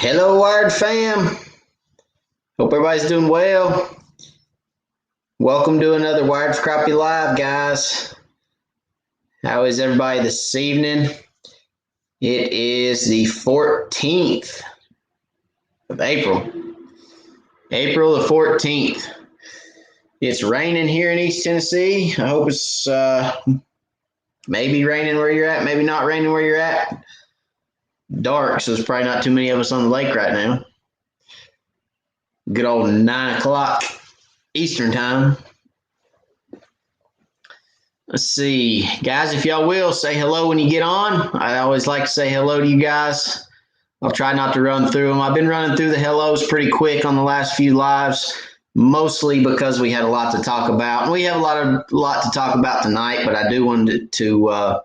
Hello, Wired fam. Hope everybody's doing well. Welcome to another Wired for Crappie Live, guys. How is everybody this evening? It is the 14th of April. April the 14th. It's raining here in East Tennessee. I hope it's maybe raining where you're at, maybe not raining where you're at. Dark, so there's probably not too many of us on the lake right now. Good old 9 o'clock Eastern time. Let's see. Guys, if y'all will, say hello when you get on. I always like to say hello to you guys. I'll try not to run through them. I've been running through the hellos pretty quick on the last few lives, mostly because we had a lot to talk about. And we have a lot to talk about tonight, but I do want to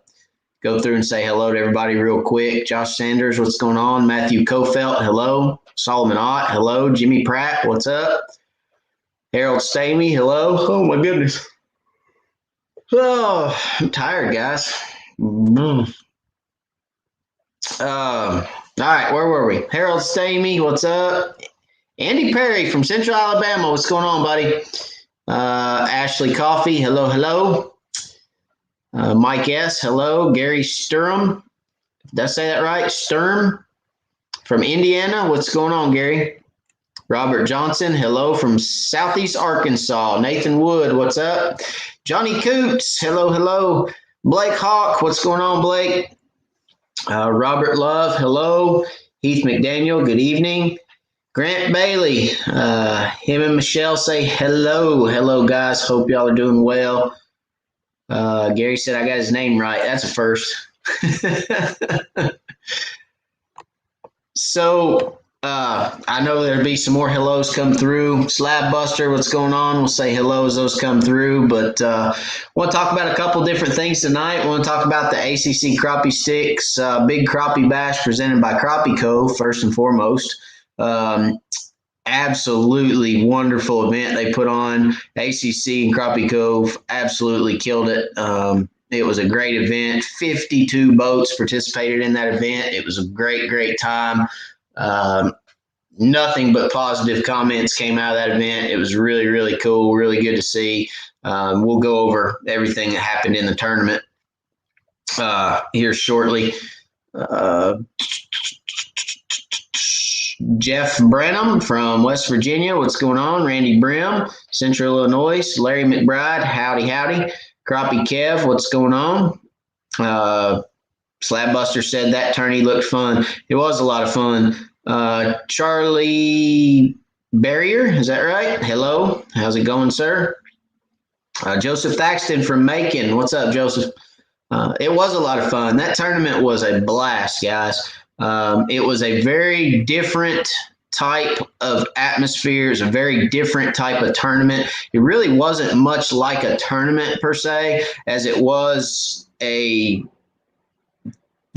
go through and say hello to everybody real quick. Josh Sanders, what's going on? Matthew Kofelt, hello. Solomon Ott, hello. Jimmy Pratt, what's up? Harold Stamey, hello. Oh, my goodness. Oh, I'm tired, guys. All right, where were we? Harold Stamey, what's up? Andy Perry from Central Alabama, what's going on, buddy? Ashley Coffey, hello. Mike S., hello. Gary Sturm, did I say that right? Sturm from Indiana, what's going on, Gary? Robert Johnson, hello from Southeast Arkansas. Nathan Wood, what's up? Johnny Coots, hello. Blake Hawk, what's going on, Blake? Robert Love, hello. Heath McDaniel, good evening. Grant Bailey, him and Michelle say hello. Hello, guys. Hope y'all are doing well. Gary said I got his name right. That's a first. So, I know there'll be some more hellos come through. Slab Buster, what's going on? We'll say hello as those come through. But I want to talk about a couple different things tonight. I want to talk about the ACC Crappie Sticks Big Crappie Bash presented by Crappie Cove, first and foremost. Absolutely wonderful event they put on. ACC and Crappie Cove absolutely killed it. It was a great event. 52 boats participated in that event. It was a great time. Nothing but positive comments came out of that event. It was really cool, really good to see. We'll go over everything that happened in the tournament here shortly. Jeff Brenham from West Virginia, what's going on? Randy Brim, Central Illinois. Larry McBride, howdy. Crappie Kev, what's going on? Slabbuster said that tourney looked fun. It was a lot of fun. Charlie Barrier, is that right? Hello, how's it going, sir? Joseph Thaxton from Macon, what's up, Joseph? It was a lot of fun. That tournament was a blast, guys. It was a very different type of atmosphere. It was a very different type of tournament. It really wasn't much like a tournament per se, as it was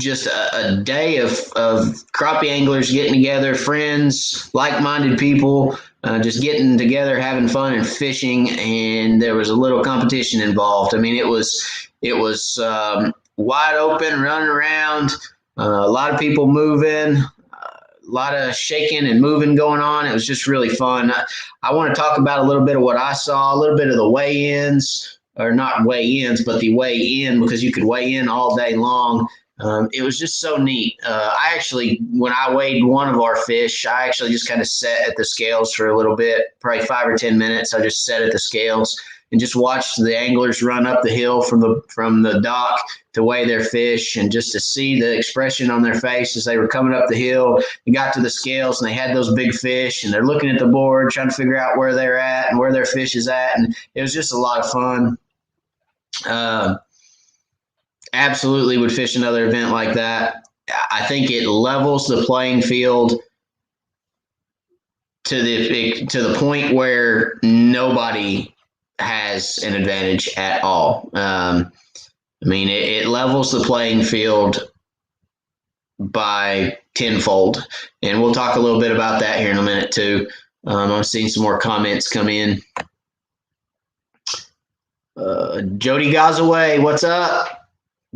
just a day of crappie anglers getting together, friends, like-minded people, just getting together, having fun and fishing. And there was a little competition involved. I mean, it was wide open, running around, a lot of people moving, a lot of shaking and moving going on. It was just really fun. I want to talk about a little bit of what I saw, a little bit of the weigh-ins, or not weigh-ins, but the weigh-in, because you could weigh in all day long. It was just so neat. I actually, when I weighed one of our fish, I actually just kind of sat at the scales for a little bit, probably 5 or 10 minutes. I just sat at the scales and just watched the anglers run up the hill from the dock to weigh their fish, and just to see the expression on their face as they were coming up the hill and got to the scales and they had those big fish and they're looking at the board trying to figure out where they're at and where their fish is at. And it was just a lot of fun. Absolutely would fish another event like that. I think it levels the playing field to the point where nobody has an advantage at all. I mean, it levels the playing field by tenfold, and we'll talk a little bit about that here in a minute too. I'm seeing some more comments come in. Jody Gazaway, what's up?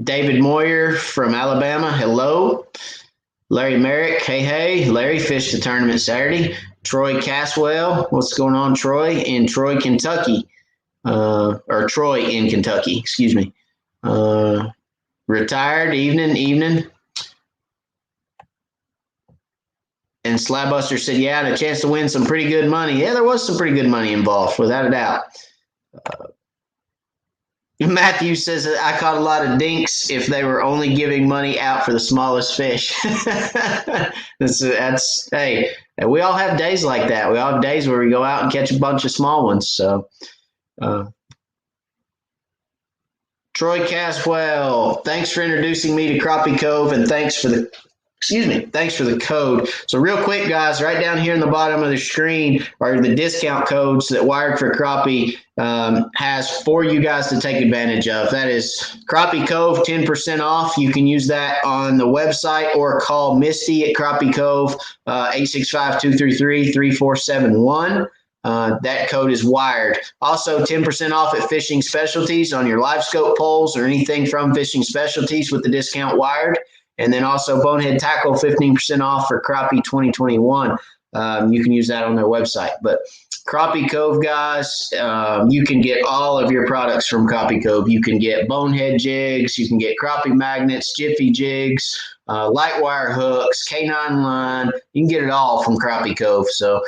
David Moyer from Alabama, hello. Larry Merrick, hey. Larry fished the tournament Saturday. Troy Caswell, what's going on, Troy? In Troy, Kentucky. Or Troy in Kentucky, excuse me. Retired, evening. And Slabbuster said, yeah, and a chance to win some pretty good money. Yeah, there was some pretty good money involved, without a doubt. Matthew says that I caught a lot of dinks if they were only giving money out for the smallest fish. that's hey, we all have days like that. We all have days where we go out and catch a bunch of small ones. So, Troy Caswell, thanks for introducing me to Crappie Cove, and thanks for the code. So real quick, guys, right down here in the bottom of the screen are the discount codes that Wired for Crappie has for you guys to take advantage of. That is Crappie Cove, 10% off. You can use that on the website or call Misty at Crappie Cove, 865-233-3471. That code is Wired. Also, 10% off at Fishing Specialties on your live scope poles or anything from Fishing Specialties with the discount Wired. And then also Bonehead Tackle, 15% off for Crappie 2021. You can use that on their website. But Crappie Cove, guys, you can get all of your products from Crappie Cove. You can get bonehead jigs, you can get crappie magnets, jiffy jigs, light wire hooks, K9 line. You can get it all from Crappie Cove. So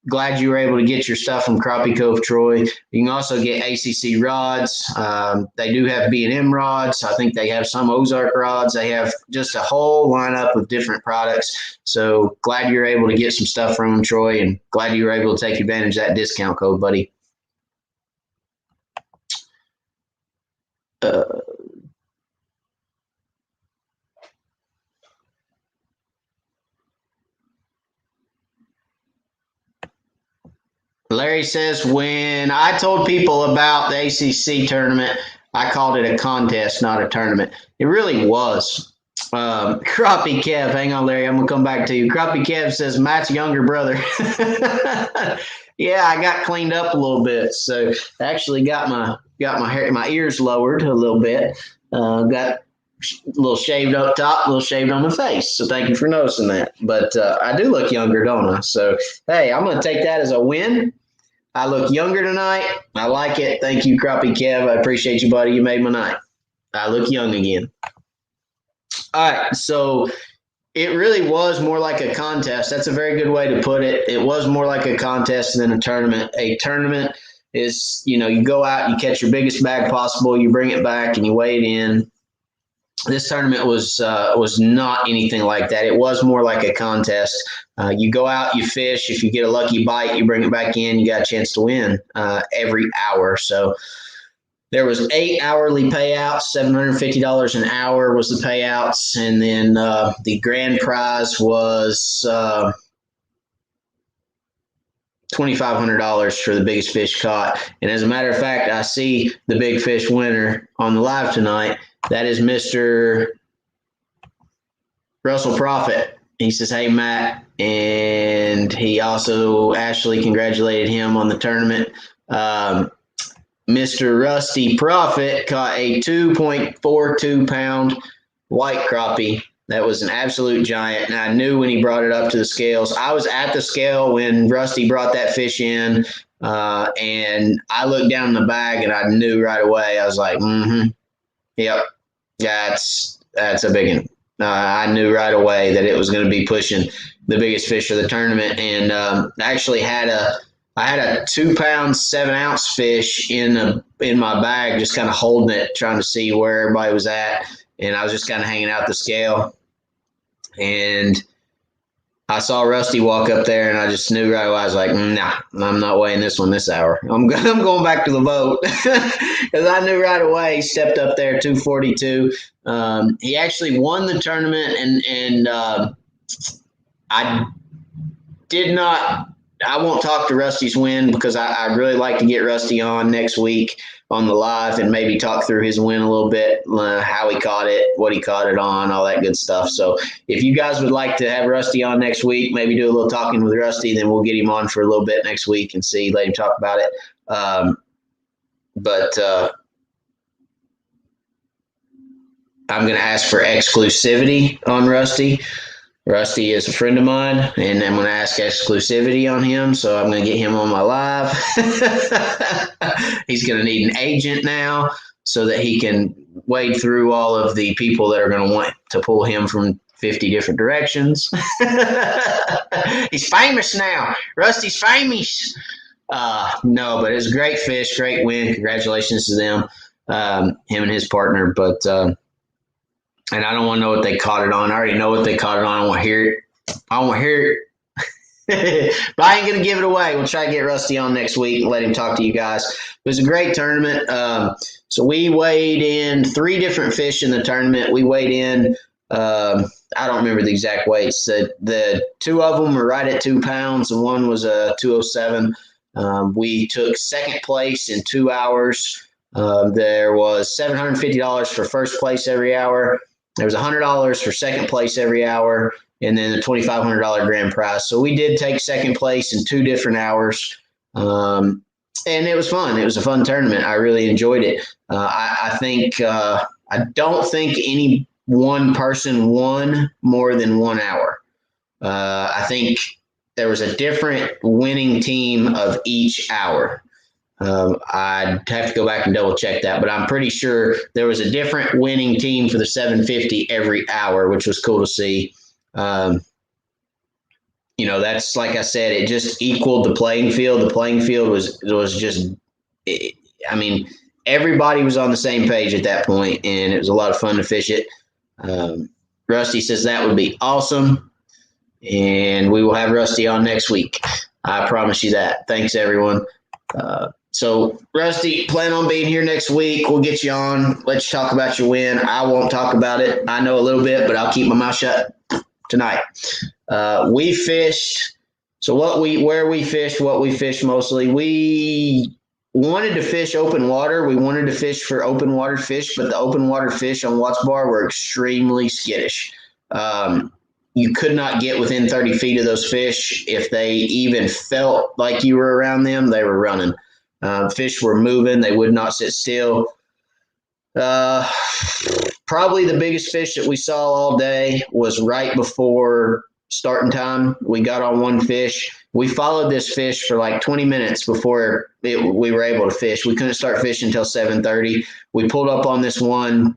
glad you were able to get your stuff from Crappie Cove, Troy. You can also get ACC rods. They do have B&M rods. I think they have some Ozark rods. They have just a whole lineup of different products. So glad you're able to get some stuff from them, Troy, and glad you were able to take advantage of that discount code, buddy. Larry says, when I told people about the ACC tournament, I called it a contest, not a tournament. It really was. Crappie Kev, hang on, Larry. I'm going to come back to you. Crappie Kev says, Matt's younger brother. Yeah, I got cleaned up a little bit. So actually got my hair, my ears lowered a little bit. Got a little shaved up top, a little shaved on my face. So thank you for noticing that. But I do look younger, don't I? So, hey, I'm going to take that as a win. I look younger tonight. I like it. Thank you, Crappie Kev. I appreciate you, buddy. You made my night. I look young again. All right, so it really was more like a contest. That's a very good way to put it. It was more like a contest than a tournament. A tournament is, you go out, you catch your biggest bag possible, you bring it back, and you weigh it in. This tournament was not anything like that. It was more like a contest. You go out, you fish. If you get a lucky bite, you bring it back in. You got a chance to win every hour. So there was 8 hourly payouts, $750 an hour was the payouts, and then the grand prize was $2,500 for the biggest fish caught. And as a matter of fact, I see the big fish winner on the live tonight. That is Mr. Russell Profit. He says, hey, Matt. And he also, Ashley congratulated him on the tournament. Mr. Rusty Profit caught a 2.42 pound white crappie. That was an absolute giant. And I knew when he brought it up to the scales. I was at the scale when Rusty brought that fish in. And I looked down in the bag and I knew right away. I was like, yep, that's a big one. I knew right away that it was going to be pushing the biggest fish of the tournament. And I actually had I had a 2 pound, 7 ounce fish in my bag, just kind of holding it, trying to see where everybody was at. And I was just kind of hanging out the scale. And I saw Rusty walk up there, and I just knew right away. I was like, nah, I'm not weighing this one this hour. I'm going back to the boat because I knew right away. He stepped up there, 242. He actually won the tournament, and I did not. I won't talk to Rusty's win because I really like to get Rusty on next week on the live and maybe talk through his win a little bit, how he caught it, what he caught it on, all that good stuff. So if you guys would like to have Rusty on next week, maybe do a little talking with Rusty, then we'll get him on for a little bit next week and let him talk about it. But I'm going to ask for exclusivity on Rusty. Rusty is a friend of mine, and I'm going to ask exclusivity on him, so I'm going to get him on my live. He's going to need an agent now so that he can wade through all of the people that are going to want to pull him from 50 different directions. He's famous now. Rusty's famous. No, but it's a great fish, great win. Congratulations to them, him and his partner. But and I don't want to know what they caught it on. I already know what they caught it on. I don't want to hear it. I don't want to hear it. But I ain't going to give it away. We'll try to get Rusty on next week and let him talk to you guys. It was a great tournament. So we weighed in 3 different fish in the tournament. We weighed in, I don't remember the exact weights. The 2 of them were right at 2 pounds, and one was a 207. We took second place in 2 hours. There was $750 for first place every hour. There was $100 for second place every hour, and then a $2,500 grand prize. So we did take second place in 2 different hours, and it was fun. It was a fun tournament. I really enjoyed it. I don't think any one person won more than 1 hour. I think there was a different winning team of each hour. I'd have to go back and double check that, but I'm pretty sure there was a different winning team for the 750 every hour, which was cool to see. That's like I said, it just equaled the playing field. The playing field was just, everybody was on the same page at that point, and it was a lot of fun to fish it. Rusty says that would be awesome, and we will have Rusty on next week. I promise you that. Thanks, everyone. So, Rusty, plan on being here next week. We'll get you on. Let's talk about your win. I won't talk about it. I know a little bit, but I'll keep my mouth shut tonight. We fished. So, what we fished mostly. We wanted to fish open water. We wanted to fish for open water fish, but the open water fish on Watts Bar were extremely skittish. You could not get within 30 feet of those fish. If they even felt like you were around them, they were running. Fish were moving. They would not sit still. Probably the biggest fish that we saw all day was right before starting time. We got on one fish. We followed this fish for like 20 minutes before we were able to fish. We couldn't start fishing until 7:30. We pulled up on this one.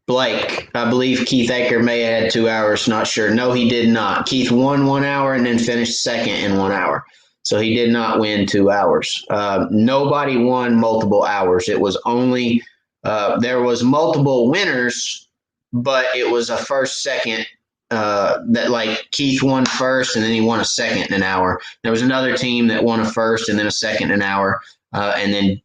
Blake, I believe Keith Aker may have had 2 hours, not sure. No, he did not. Keith won 1 hour and then finished second in 1 hour. So he did not win 2 hours. Nobody won multiple hours. It was only, there was multiple winners, but it was a first, second, that like Keith won first and then he won a second in an hour. There was another team that won a first and then a second in an hour. And then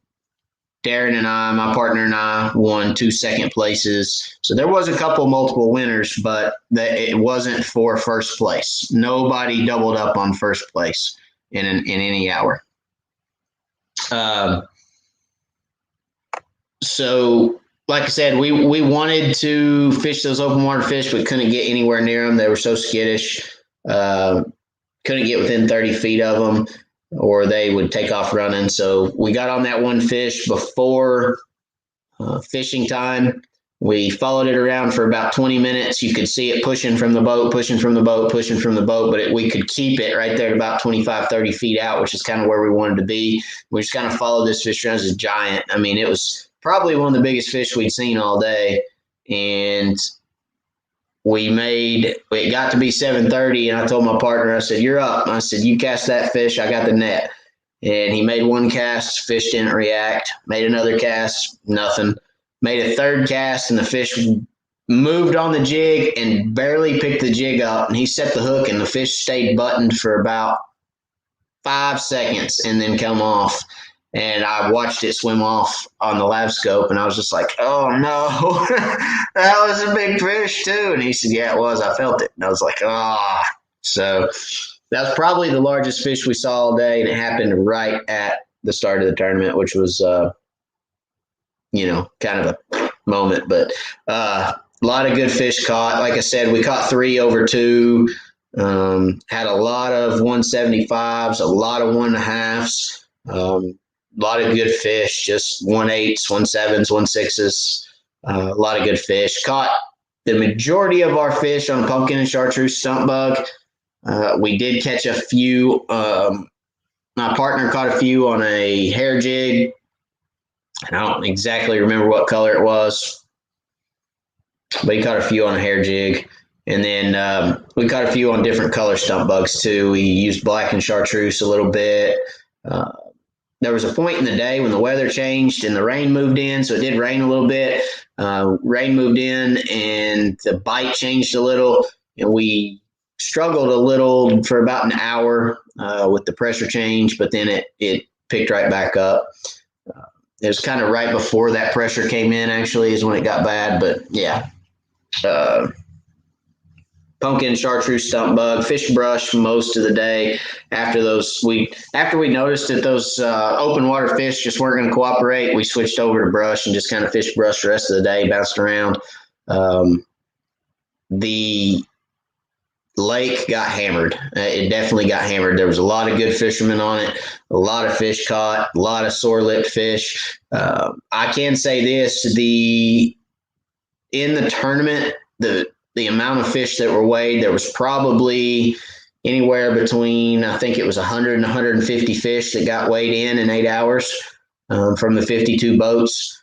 Darren and I, my partner and I, won 2 second places. So there was a couple multiple winners, but it wasn't for first place. Nobody doubled up on first place in any hour. So, like I said, we wanted to fish those open water fish, but couldn't get anywhere near them. They were so skittish. Couldn't get within 30 feet of them, or they would take off running. So we got on that one fish before fishing time. We followed it around for about 20 minutes. You could see it pushing from the boat, but we could keep it right there at about 25, 30 feet out, which is kind of where we wanted to be. We just kind of followed this fish around as a giant. I mean, it was probably one of the biggest fish we'd seen all day. And it got to be 7:30, and I told my partner, I said, "You're up." I said, "You cast that fish. I got the net." And he made one cast, fish didn't react. Made another cast, nothing. Made a third cast, and the fish moved on the jig and barely picked the jig up. And he set the hook, and the fish stayed buttoned for about 5 seconds and then come off. And I watched it swim off on the lav scope, and I was just like, "Oh, no, that was a big fish, too." And he said, "Yeah, it was. I felt it." And I was like, "Ah." So that was probably the largest fish we saw all day, and it happened right at the start of the tournament, which was, kind of a moment. But a lot of good fish caught. Like I said, we caught 3 over 2, had a lot of 175s, a lot of 1.5s. A lot of good fish, just 1.8s, 1.7s, 1.6s. A lot of good fish. Caught the majority of our fish on pumpkin and chartreuse stump bug. We did catch a few. My partner caught a few on a hair jig. I don't exactly remember what color it was, but he caught a few on a hair jig. And then we caught a few on different color stump bugs too. We used black and chartreuse a little bit. There was a point in the day when the weather changed and the rain moved in, so it did rain a little bit. Rain moved in and the bite changed a little, and we struggled a little for about an hour with the pressure change, but then it picked right back up. It was kind of right before that pressure came in, actually, is when it got bad. But yeah, pumpkin, chartreuse, stump bug, fish brush most of the day. After we noticed that those open water fish just weren't going to cooperate, we switched over to brush and just kind of fish brush the rest of the day, bounced around. The lake got hammered. It definitely got hammered. There was a lot of good fishermen on it, a lot of fish caught, a lot of sore-lipped fish. I can say this, in the tournament, the amount of fish that were weighed, there was probably anywhere between, I think it was 100 and 150 fish that got weighed in 8 hours from the 52 boats.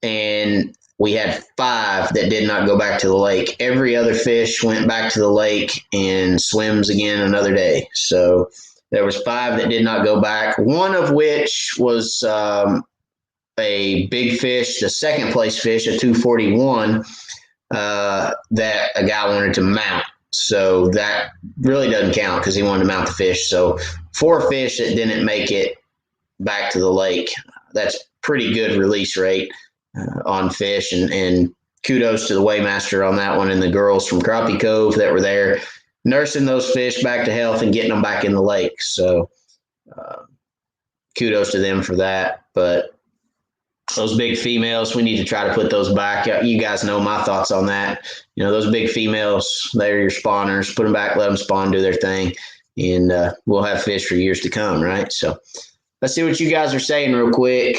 And we had 5 that did not go back to the lake. Every other fish went back to the lake and swims again another day. So there was 5 that did not go back, one of which was a big fish, the second place fish, a 241, that a guy wanted to mount. So that really doesn't count because he wanted to mount the fish. So 4 fish that didn't make it back to the lake. That's pretty good release rate on fish, and kudos to the weighmaster on that one and the girls from Crappie Cove that were there nursing those fish back to health and getting them back in the lake. So kudos to them for that. But those big females, we need to try to put those back. You guys know my thoughts on that. Those big females, they're your spawners. Put them back, let them spawn, do their thing, and we'll have fish for years to come, right? So let's see what you guys are saying real quick.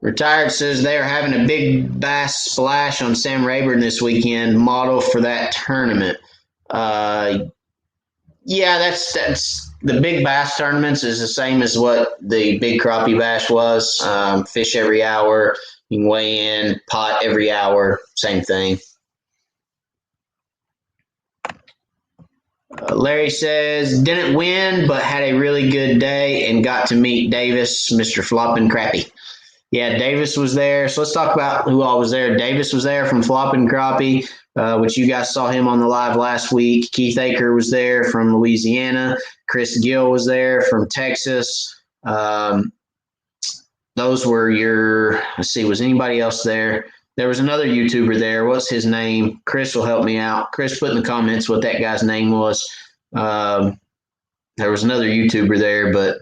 Retired says they're having a big bass splash on Sam Rayburn this weekend, model for that tournament. Yeah, that's the big bass tournaments is the same as what the big crappie bash was. Fish every hour, you can weigh in, pot every hour, same thing. Larry says, didn't win, but had a really good day and got to meet Davis, Mr. Floppin' Crappie. Yeah, Davis was there. So let's talk about who all was there. Davis was there from Floppin' Crappie, which you guys saw him on the live last week. Keith Aker was there from Louisiana. Chris Gill was there from Texas. Those were your, let's see, was anybody else there? There was another YouTuber there. What's his name? Chris will help me out. Chris, put in the comments what that guy's name was. There was another YouTuber there, but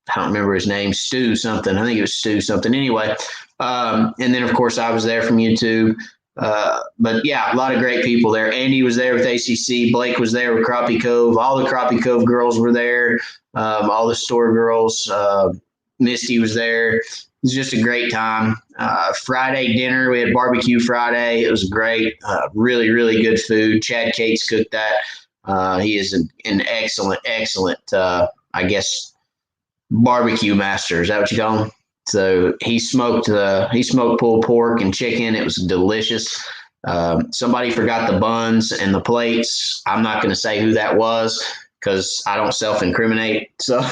I don't remember his name, Stu something. I think it was Stu something. Anyway, and then, of course, I was there from YouTube. But, yeah, a lot of great people there. Andy was there with ACC. Blake was there with Crappie Cove. All the Crappie Cove girls were there, all the store girls. Misty was there. It was just a great time. Friday dinner, we had barbecue Friday. It was great. Really, really good food. Chad Cates cooked that. He is an excellent, I guess, barbecue master. Is that what you call him? So he smoked pulled pork and chicken. It was delicious. Somebody forgot the buns and the plates. I'm not going to say who that was because I don't self-incriminate. So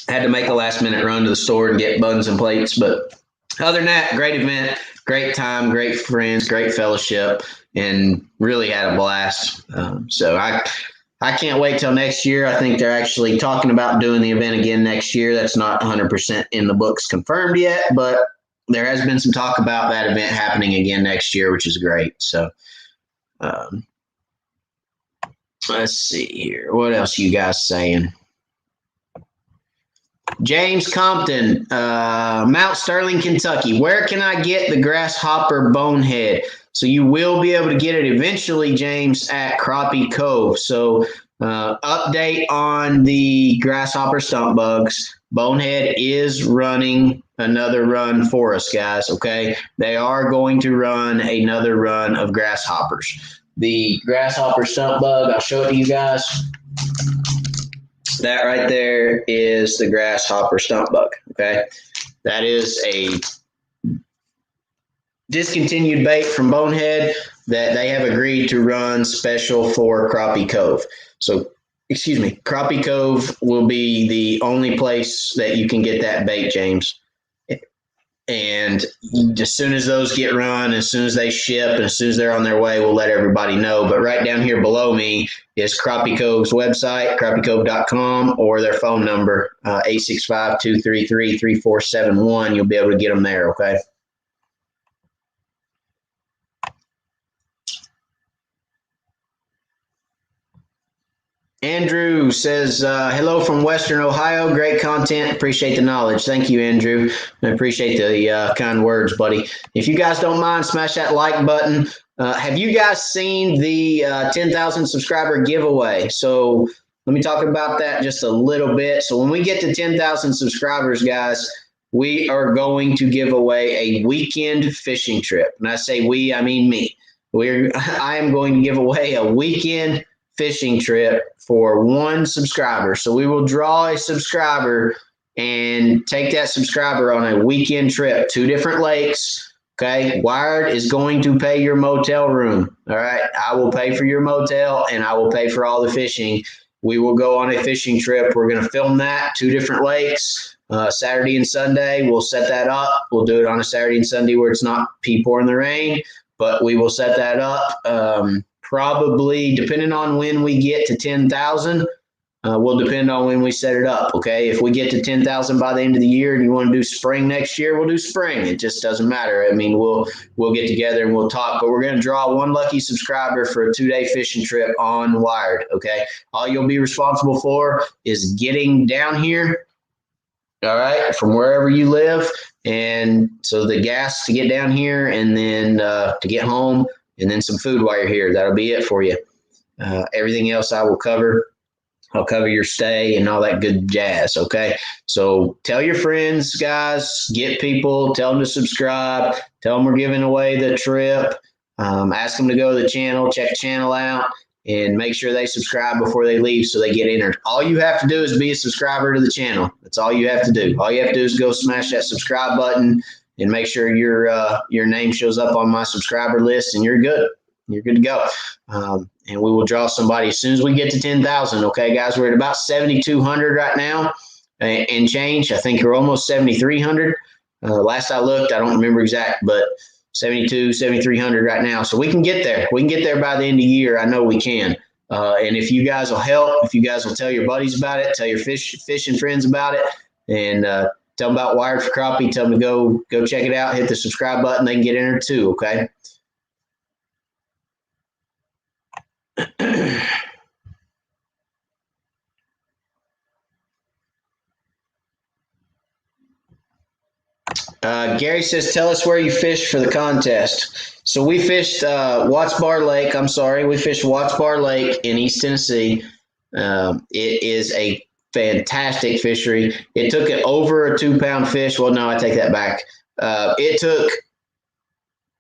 had to make a last-minute run to the store and get buns and plates. But other than that, great event, great time, great friends, great fellowship, and really had a blast. So I can't wait till next year. I think they're actually talking about doing the event again next year. That's not 100% in the books confirmed yet, but there has been some talk about that event happening again next year, which is great. So let's see here. What else you guys saying? James Compton, Mount Sterling, Kentucky. Where can I get the grasshopper bonehead? So you will be able to get it eventually, James, at Crappie Cove. So update on the grasshopper stump bugs. Bonehead is running another run for us, guys, okay? They are going to run another run of grasshoppers. The grasshopper stump bug, I'll show it to you guys. That right there is the grasshopper stump bug, okay? That is a discontinued bait from Bonehead that they have agreed to run special for Crappie Cove. So, excuse me, Crappie Cove will be the only place that you can get that bait, James. And as soon as those get run, as soon as they ship, and as soon as they're on their way, we'll let everybody know. But right down here below me is Crappie Cove's website, crappiecove.com, or their phone number, 865-233-3471. You'll be able to get them there, okay? Andrew says, hello from Western Ohio. Great content. Appreciate the knowledge. Thank you, Andrew. I appreciate the kind words, buddy. If you guys don't mind, smash that like button. Have you guys seen the 10,000 subscriber giveaway? So let me talk about that just a little bit. So when we get to 10,000 subscribers, guys, we are going to give away a weekend fishing trip. When I say we, I mean me. I am going to give away a weekend fishing trip for one subscriber. So we will draw a subscriber and take that subscriber on a weekend trip, 2 different lakes. Okay. Wired is going to pay your motel room. All right. I will pay for your motel and I will pay for all the fishing. We will go on a fishing trip. We're going to film that, 2 different lakes, Saturday and Sunday. We'll set that up. We'll do it on a Saturday and Sunday where it's not pee pouring the rain, but we will set that up. Probably depending on when we get to 10,000, will depend on when we set it up. Okay. If we get to 10,000 by the end of the year and you want to do spring next year, we'll do spring. It just doesn't matter. I mean, we'll get together and we'll talk, but we're going to draw one lucky subscriber for a 2-day fishing trip on Wired. Okay. All you'll be responsible for is getting down here. All right. From wherever you live. And so the gas to get down here and then to get home, and then some food while you're here. That'll be it for you. Everything else I will cover. I'll cover your stay and all that good jazz, okay? So tell your friends, guys. Get people. Tell them to subscribe. Tell them we're giving away the trip. Ask them to go to the channel. Check the channel out. And make sure they subscribe before they leave so they get entered. All you have to do is be a subscriber to the channel. That's all you have to do. All you have to do is go smash that subscribe button and make sure your name shows up on my subscriber list, and you're good. You're good to go. And we will draw somebody as soon as we get to 10,000. Okay, guys, we're at about 7,200 right now and change. I think we're almost 7,300. Last I looked, I don't remember exact, but 7,300 right now. So we can get there. We can get there by the end of the year. I know we can. And if you guys will help, if you guys will tell your buddies about it, tell your fishing friends about it, and tell them about Wired for Crappie. Tell them to go check it out. Hit the subscribe button. They can get entered too, okay? Gary says, tell us where you fished for the contest. So we fished Watts Bar Lake. I'm sorry. We fished Watts Bar Lake in East Tennessee. It is a fantastic fishery. It took it over a 2-pound fish. Well, no, I take that back. It took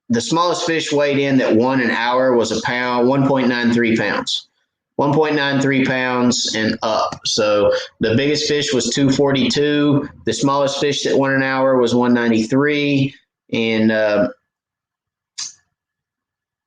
the smallest fish weighed in that won an hour was a pound, 1.93 pounds. 1.93 pounds and up. So the biggest fish was 242. The smallest fish that won an hour was 193. And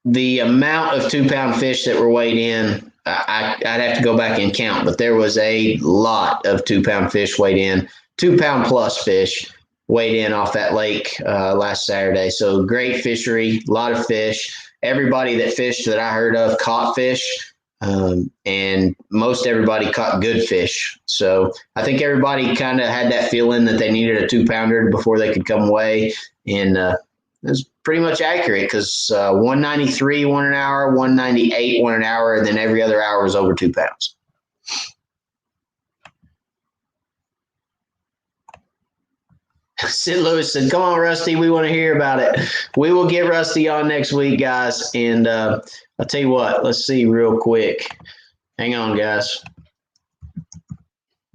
the amount of 2-pound fish that were weighed in, I'd have to go back and count, but there was a lot of 2-pound fish weighed in, 2-pound plus fish weighed in off that lake last Saturday. So great fishery, a lot of fish. Everybody that fished that I heard of caught fish. And most everybody caught good fish. So I think everybody kind of had that feeling that they needed a 2-pounder before they could come away. And it was pretty much accurate because 193 won an hour, 198 won an hour, and then every other hour was over 2 pounds. St. Louis said, come on, Rusty, we want to hear about it. We will get Rusty on next week, guys. And I'll tell you what, let's see real quick. Hang on, guys.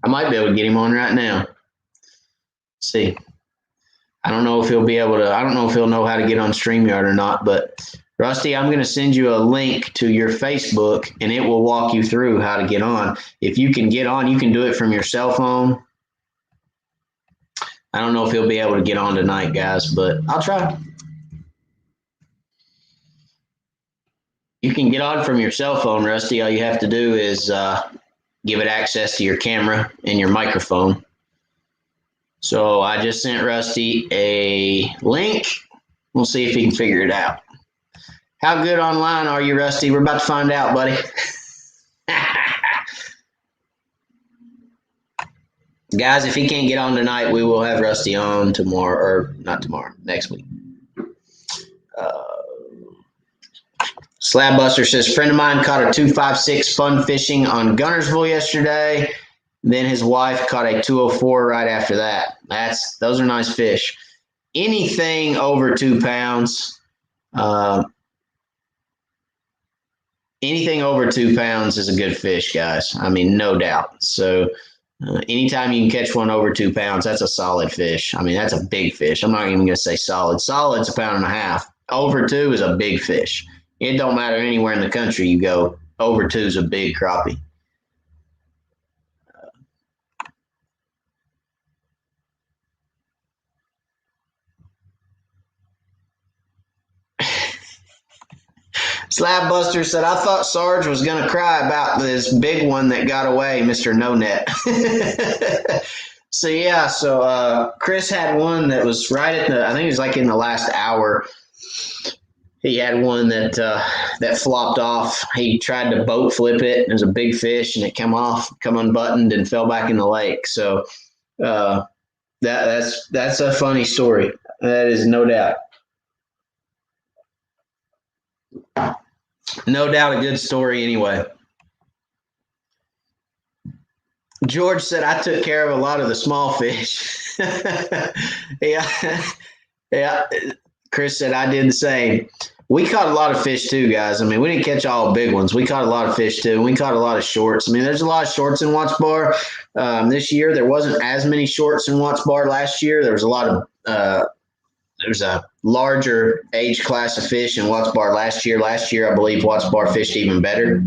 I might be able to get him on right now. Let's see. I don't know if he'll be able to, I don't know if he'll know how to get on StreamYard or not, but Rusty, I'm going to send you a link to your Facebook and it will walk you through how to get on. If you can get on, you can do it from your cell phone. I don't know if he'll be able to get on tonight, guys, but I'll try. You can get on from your cell phone, Rusty. All you have to do is give it access to your camera and your microphone. So I just sent Rusty a link. We'll see if he can figure it out. How good online are you, Rusty? We're about to find out, buddy. Guys, if he can't get on tonight, we will have Rusty on tomorrow, or not tomorrow, next week. Slabbuster says, friend of mine caught a 256 fun fishing on Gunnersville yesterday. Then his wife caught a 204 right after that. Those are nice fish. Anything over 2 pounds, anything over 2 pounds is a good fish, guys. I mean, no doubt. So anytime you can catch one over 2 pounds, that's a solid fish. I mean, that's a big fish. I'm not even going to say solid. Solid's 1.5 pounds. Over 2 is a big fish. It don't matter anywhere in the country you go. Over 2 is a big crappie. Slabbuster said, I thought Sarge was going to cry about this big one that got away, Mr. No Net. So Chris had one that was right at I think it was like in the last hour. He had one that flopped off. He tried to boat flip it. It was a big fish, and it come unbuttoned, and fell back in the lake. So that's a funny story. That is no doubt. No doubt a good story anyway. George said, I took care of a lot of the small fish. Yeah. Chris said, I did the same. We caught a lot of fish too, guys. I mean, we didn't catch all big ones. We caught a lot of fish too. We caught a lot of shorts. I mean, there's a lot of shorts in Watts Bar. This year, there wasn't as many shorts in Watts Bar last year. There was a lot of there's a larger age class of fish in Watts Bar last year. Last year, I believe Watts Bar fished even better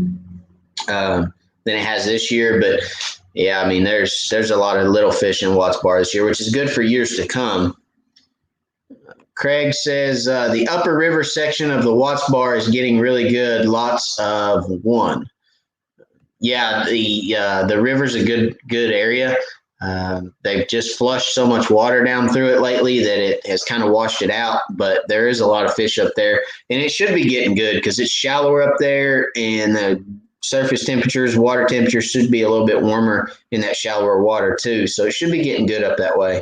than it has this year. But yeah, I mean, there's a lot of little fish in Watts Bar this year, which is good for years to come. Craig says the upper river section of the Watts Bar is getting really good. Lots of one. Yeah, the river's a good area. They've just flushed so much water down through it lately that it has kind of washed it out. But there is a lot of fish up there, and it should be getting good because it's shallower up there, and the surface temperatures, water temperatures should be a little bit warmer in that shallower water too. So it should be getting good up that way.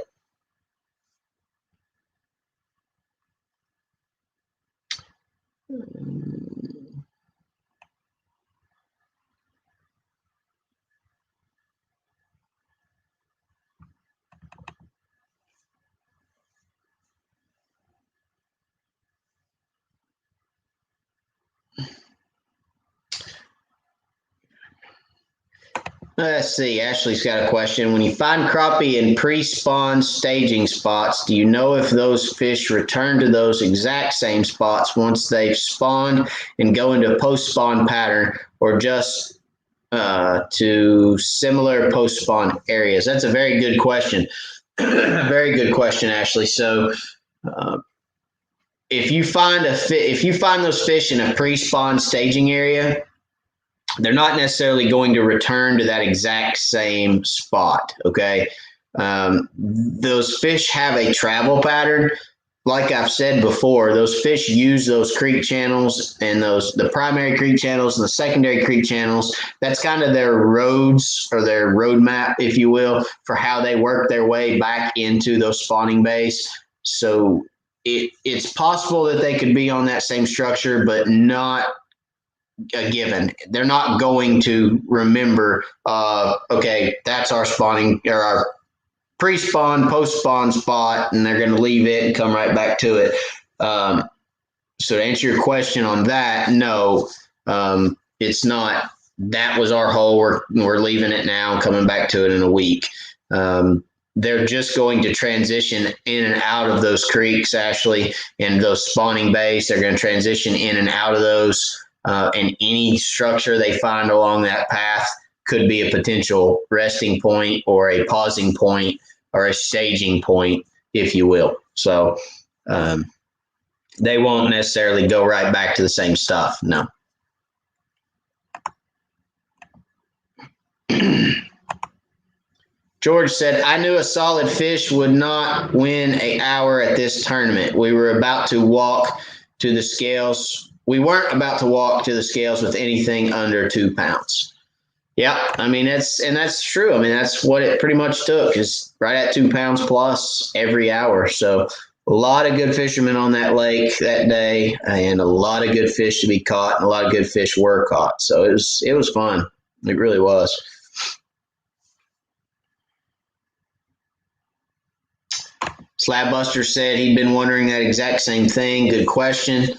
Let's see. Ashley's got a question. When you find crappie in pre-spawn staging spots, do you know if those fish return to those exact same spots once they've spawned and go into a post-spawn pattern, or just to similar post-spawn areas? That's a very good question. Very good question, Ashley. So if you find those fish in a pre-spawn staging area, they're not necessarily going to return to that exact same spot, okay? Those fish have a travel pattern. Like I've said before, those fish use those creek channels and the primary creek channels and the secondary creek channels. That's kind of their roads, or their roadmap, if you will, for how they work their way back into those spawning bays. So it's possible that they could be on that same structure, but not a given. They're not going to remember, okay, that's our spawning, or pre-spawn, post-spawn spot, and they're going to leave it and come right back to it. So to answer your question on that, no, it's not. That was our hole. We're leaving it now, coming back to it in a week. They're just going to transition in and out of those creeks, Ashley, and those spawning bays. They're going to transition in and out of those, and any structure they find along that path could be a potential resting point or a pausing point or a staging point, if you will. So they won't necessarily go right back to the same stuff. No. George said, I knew a solid fish would not win an hour at this tournament. We were about to walk to the scales. We weren't about to walk to the scales with anything under 2 pounds. Yeah, I mean, that's true. I mean, that's what it pretty much took, is right at 2 pounds plus every hour. So a lot of good fishermen on that lake that day, and a lot of good fish to be caught, and a lot of good fish were caught. So it was fun. It really was. Slabbuster said he'd been wondering that exact same thing. Good question.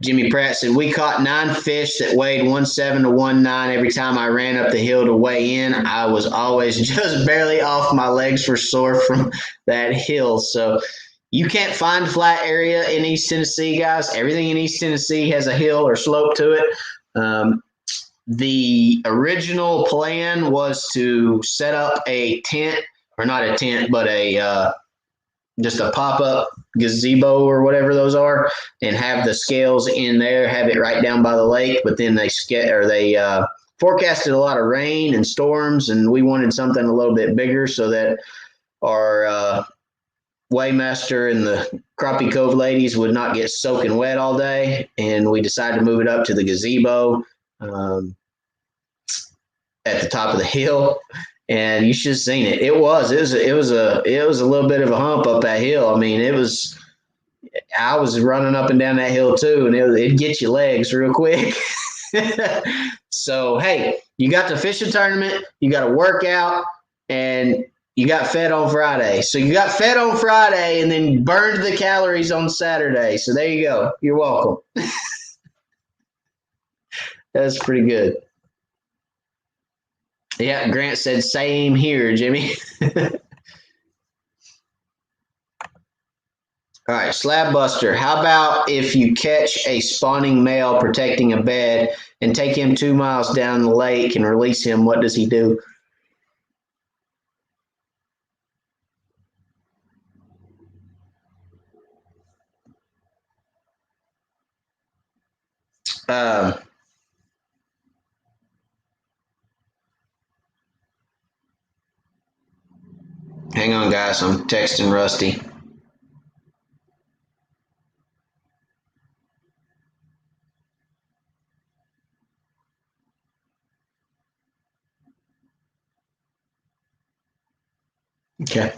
Jimmy Pratt said, we caught 9 fish that weighed 1.7 to 1.9 every time I ran up the hill to weigh in. I was always just barely off. My legs were sore from that hill. So you can't find flat area in East Tennessee, guys. Everything in East Tennessee has a hill or slope to it. The original plan was to set up a tent, or not a tent, but just a pop-up gazebo or whatever those are, and have the scales in there, have it right down by the lake. But then they forecasted a lot of rain and storms, and we wanted something a little bit bigger so that our weighmaster and the Crappie Cove ladies would not get soaking wet all day. And we decided to move it up to the gazebo at the top of the hill. And you should have seen it. It was a little bit of a hump up that hill. I mean, I was running up and down that hill too, and it'd get your legs real quick. So, hey, you got the fishing tournament, you got a workout, and you got fed on Friday. So you got fed on Friday and then burned the calories on Saturday. So there you go. You're welcome. That's pretty good. Yeah, Grant said, same here, Jimmy. All right, Slab Buster. How about if you catch a spawning male protecting a bed and take him 2 miles down the lake and release him? What does he do? Hang on, guys. I'm texting Rusty. Okay.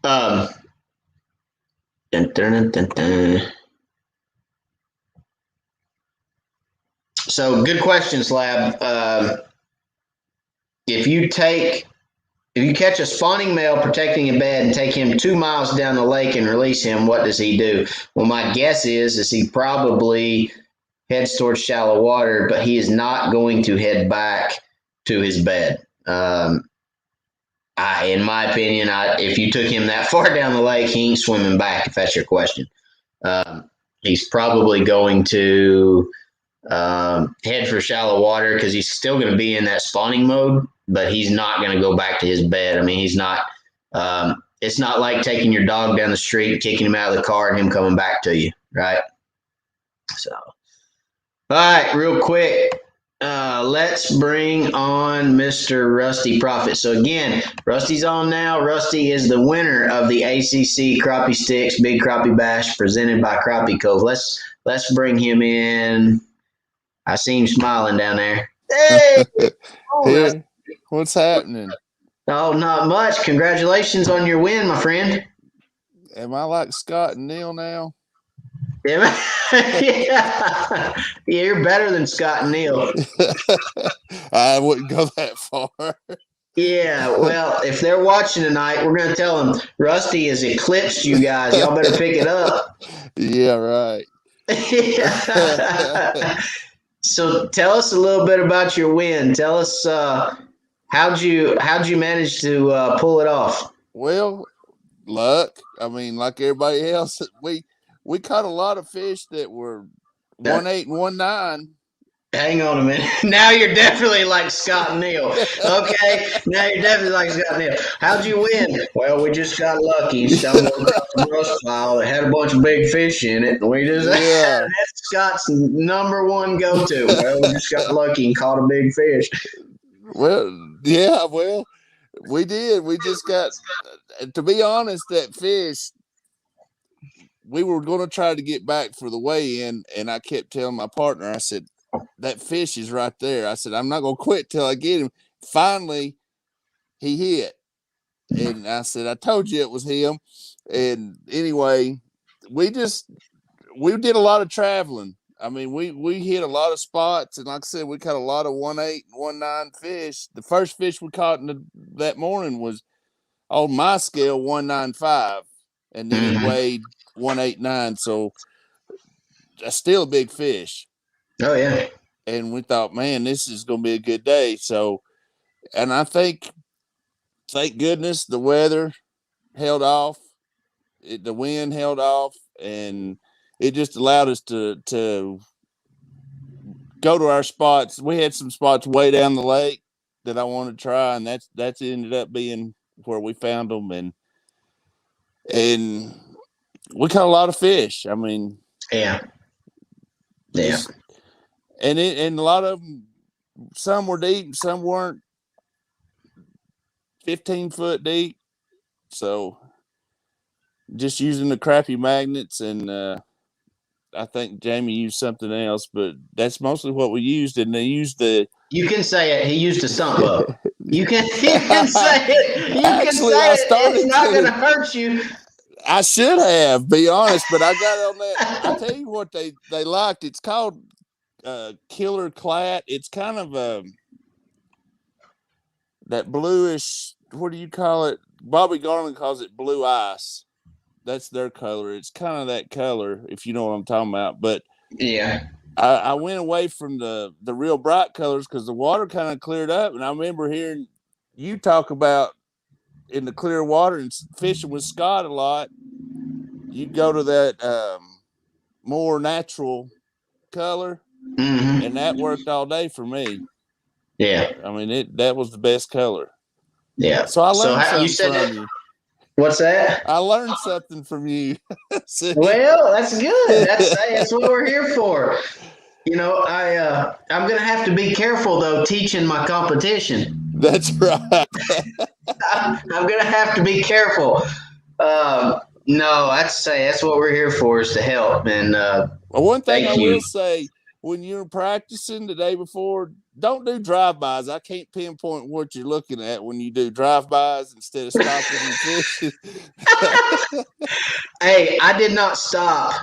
Dun, dun, dun, dun. So good question, Slab. If you catch a spawning male protecting a bed and take him 2 miles down the lake and release him, what does he do? Well, my guess is he probably heads towards shallow water, but he is not going to head back to his bed. In my opinion, if you took him that far down the lake, he ain't swimming back, if that's your question. He's probably going to head for shallow water because he's still going to be in that spawning mode, but he's not going to go back to his bed. I mean, he's not. It's not like taking your dog down the street, kicking him out of the car, and him coming back to you, right? So, all right, real quick. Let's bring on Mr. Rusty Profit. So again, Rusty's on now. Rusty is the winner of the ACC Crappie Sticks Big Crappie Bash presented by Crappie Cove. Let's bring him in. I see him smiling down there. Hey, hey, what's happening? Oh, not much. Congratulations on your win, my friend. Am I like Scott and Neil now? Yeah, you're better than Scott and Neil. I wouldn't go that far. Yeah, well, if they're watching tonight, we're going to tell them Rusty has eclipsed you guys. Y'all better pick it up. Yeah, right. So tell us a little bit about your win. Tell us how'd you manage to pull it off? Well, luck. I mean, like everybody else, we caught a lot of fish that were 1.8 and 1.9. Hang on a minute. Now you're definitely like Scott and Neil. Okay, now you're definitely like Scott and Neil. How'd you win? Well, we just got lucky. Stumbled across a brush pile that had a bunch of big fish in it, and we just Yeah. that's Scott's number one go-to. Well, we just got lucky and caught a big fish. Well, yeah, well, we did. We just got, to be honest, that fish, we were going to try to get back for the weigh-in, and I kept telling my partner, I said, that fish is right there. I said, I'm not going to quit till I get him. Finally, he hit. And I said, I told you it was him. And anyway, we did a lot of traveling. I mean, we hit a lot of spots, and like I said, we caught a lot of 1.8 and 1.9 fish. The first fish we caught that morning was on my scale 1.95, and then it weighed 1.89. So that's still a big fish. Oh yeah. And we thought, man, this is going to be a good day. So, and I think, thank goodness, the weather held off. The wind held off, and it just allowed us to go to our spots. We had some spots way down the lake that I wanted to try, and that's ended up being where we found them, and we caught a lot of fish. I mean, yeah, and a lot of them, some were deep, some weren't. 15-foot deep, so just using the Crappie magnets, and I think Jamie used something else, but that's mostly what we used. And they used the. You can say it. He used a stump boat. You can say it. You Actually, can say I it. started It's not going to hurt you. I should have, be honest, but I got on that. I tell you what they liked. It's called Killer Clat. It's kind of that bluish. What do you call it? Bobby Garland calls it blue ice. That's their color. It's kind of that color, if you know what I'm talking about. But yeah, I went away from the real bright colors because the water kind of cleared up, and I remember hearing you talk about in the clear water and fishing with Scott a lot. You'd go to that more natural color, and that worked all day for me. Yeah, I mean that was the best color. Yeah. So I learned something from you. What's that? I learned something from you. Well, that's good. That's what we're here for. You know, I'm gonna have to be careful though teaching my competition. That's right. I'm gonna have to be careful. No, that's what we're here for, is to help. And one thing I will say, when you're practicing the day before, don't do drive-bys. I can't pinpoint what you're looking at when you do drive-bys instead of stopping and fishing. Hey, I did not stop.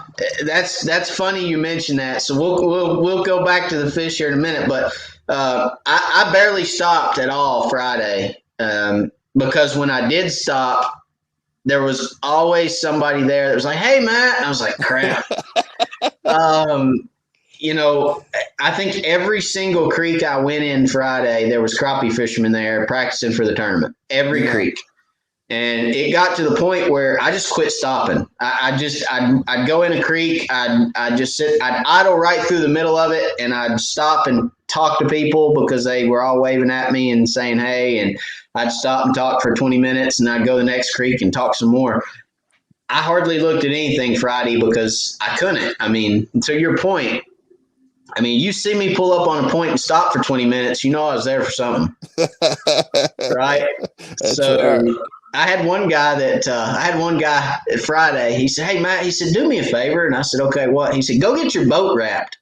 That's funny you mentioned that. So we'll go back to the fish here in a minute. But I barely stopped at all Friday because when I did stop, there was always somebody there that was like, "Hey, Matt," and I was like, "Crap." You know, I think every single creek I went in Friday, there was crappie fishermen there practicing for the tournament. Every creek. And it got to the point where I just quit stopping. I'd go in a creek. I'd just sit. I'd idle right through the middle of it, and I'd stop and talk to people because they were all waving at me and saying hey. And I'd stop and talk for 20 minutes, and I'd go to the next creek and talk some more. I hardly looked at anything Friday because I couldn't. I mean, to your point, I mean, you see me pull up on a point and stop for 20 minutes, you know I was there for something, right? That's right. I had one guy Friday. He said, "Hey, Matt," he said, "do me a favor." And I said, "Okay, what?" He said, "Go get your boat wrapped."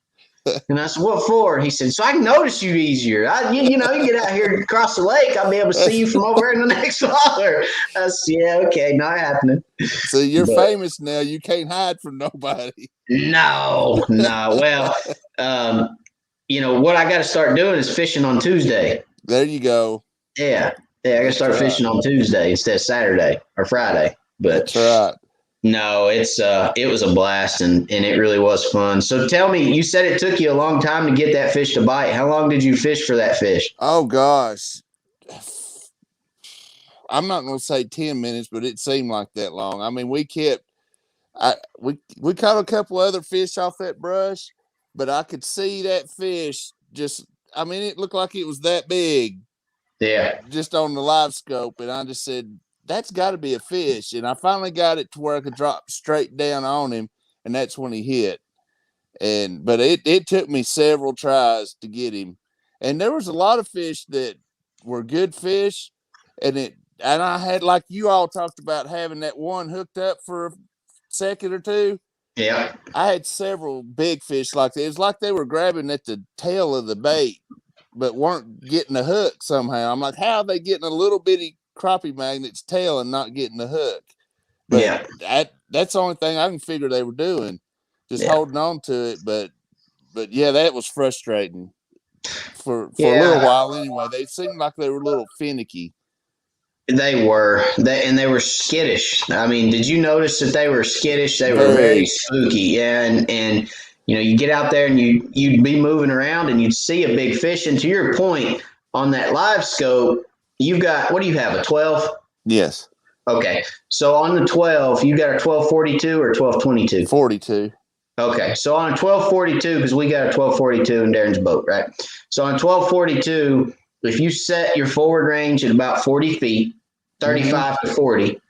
And I said, "What for?" He said, "So I can notice you easier. You get out here across the lake, I'll be able to see you from over in the next holler." I said, "Yeah, okay, not happening." So you're famous now. You can't hide from nobody. No. Well, what I got to start doing is fishing on Tuesday. There you go. Yeah. Yeah, I gotta start fishing on Tuesday instead of Saturday or Friday. But That's right. no, it was a blast and it really was fun. So tell me, you said it took you a long time to get that fish to bite. How long did you fish for that fish? Oh gosh. I'm not gonna say 10 minutes, but it seemed like that long. I mean, we caught a couple other fish off that brush, but I could see that fish just, I mean, it looked like it was that big Yeah. just on the live scope. And I just said, that's got to be a fish. And I finally got it to where I could drop straight down on him. And that's when he hit. But it took me several tries to get him. And there was a lot of fish that were good fish. And I had, like you all talked about, having that one hooked up for a second or two. Yeah. I had several big fish like that. It was like they were grabbing at the tail of the bait, but weren't getting a hook somehow. I'm like, how are they getting a little bitty crappie magnet's tail and not getting a hook? But that's the only thing I can figure they were doing, just holding on to it. But yeah, that was frustrating for a little while anyway. They seemed like they were a little finicky. They were. And they were skittish. I mean, did you notice that they were skittish? They were very spooky. Yeah, and you get out there and you'd be moving around and you'd see a big fish. And to your point, on that live scope, you've got, what do you have, a 12? Yes. Okay. So on the 12, you got a 1242 or 1222? 42. Okay. So on a 1242, because we got a 1242 in Darren's boat, right? So on 1242, if you set your forward range at about 40 feet, 35 to 40,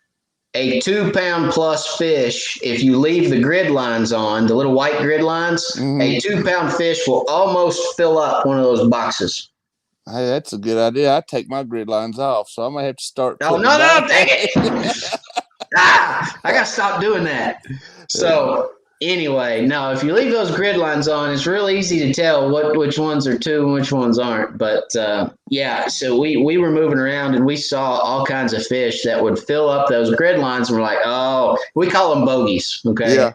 a 2-pound plus fish, if you leave the grid lines on, the little white grid lines, a 2-pound fish will almost fill up one of those boxes. Hey, that's a good idea. I take my grid lines off, so I might have to start. Oh, no, dang it. I got to stop doing that. So anyway, no, if you leave those grid lines on, it's real easy to tell which ones are two and which ones aren't. But so we were moving around and we saw all kinds of fish that would fill up those grid lines, and we're like, oh, we call them bogeys. Okay, yeah.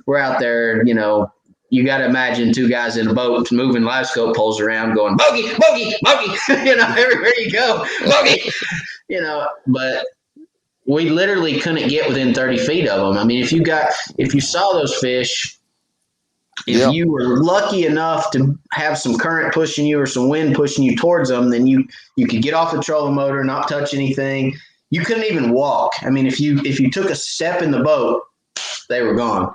We're out there, you got to imagine two guys in a boat moving live scope poles around, going bogey, bogey, bogey. Everywhere you go, bogey. But we literally couldn't get within 30 feet of them. I mean, if you saw those fish, if you were lucky enough to have some current pushing you or some wind pushing you towards them, then you could get off the trolling motor, not touch anything. You couldn't even walk. I mean, if you took a step in the boat, they were gone.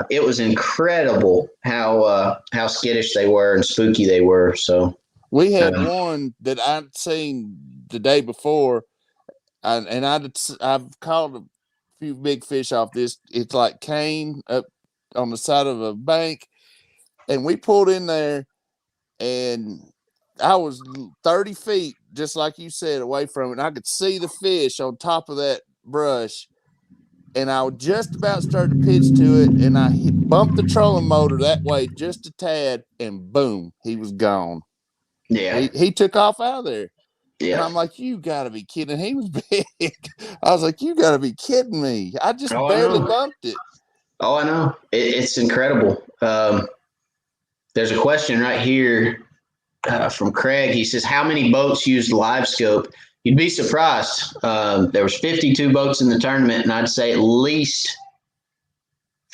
It was incredible how skittish they were and spooky they were. So we had one that I'd seen the day before. I've caught a few big fish off this. It's like cane up on the side of a bank, and we pulled in there, and I was 30 feet, just like you said, away from it. And I could see the fish on top of that brush, and I was just about started to pitch to it, and I bumped the trolling motor that way just a tad, and boom, he was gone. Yeah, he took off out of there. Yeah. And I'm like, you got to be kidding. He was big. I was like, you got to be kidding me. I just barely bumped it. Oh, I know. It's incredible. There's a question right here from Craig. He says, how many boats used live scope? You'd be surprised. There was 52 boats in the tournament, and I'd say at least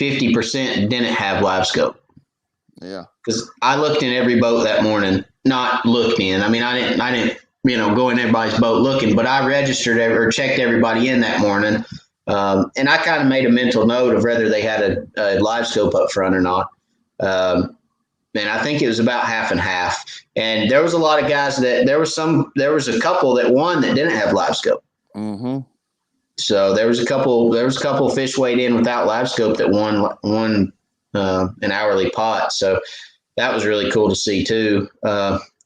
50% didn't have live scope. Yeah. Because I looked in every boat that morning. Not looked in. I mean, I didn't go in everybody's boat looking, but I registered or checked everybody in that morning. And I kind of made a mental note of whether they had a live scope up front or not. And I think it was about half and half. And there was a lot of guys there was a couple that won that didn't have live scope. Mm-hmm. So there was a couple fish weighed in without live scope that won an hourly pot. So that was really cool to see too.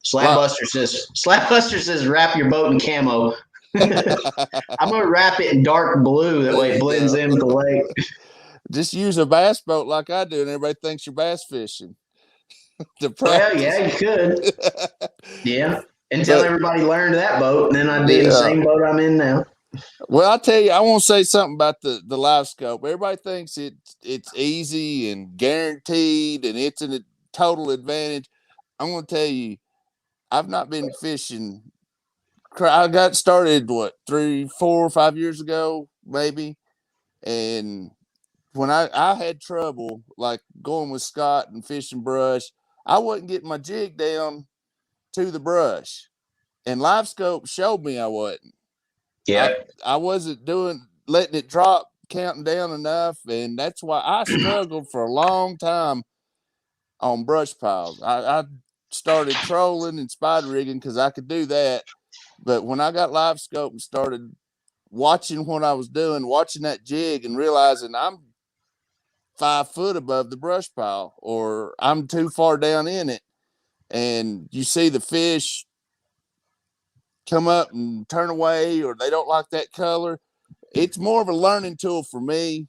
Slapbuster says wrap your boat in camo. I'm gonna wrap it in dark blue, that way it blends in with the lake. Just use a bass boat like I do, and everybody thinks you're bass fishing. Well, yeah, you could. Yeah, until everybody learned that boat, and then I'd be in the same boat I'm in now. Well, I'll tell you, I want to say something about the live scope. Everybody thinks it's easy and guaranteed, and it's a total advantage. I'm going to tell you, I've not been fishing I got started 3, 4, 5 years ago, maybe. And when I had trouble like going with Scott and fishing brush, I wasn't getting my jig down to the brush. And Live Scope showed me I wasn't. Yeah. I wasn't letting it drop, counting down enough, and that's why I struggled for a long time on brush piles. I started trolling and spider rigging because I could do that, but when I got Live Scope and started watching what I was doing, watching that jig, and realizing I'm 5 foot above the brush pile, or I'm too far down in it, and you see the fish come up and turn away, or they don't like that color. It's more of a learning tool for me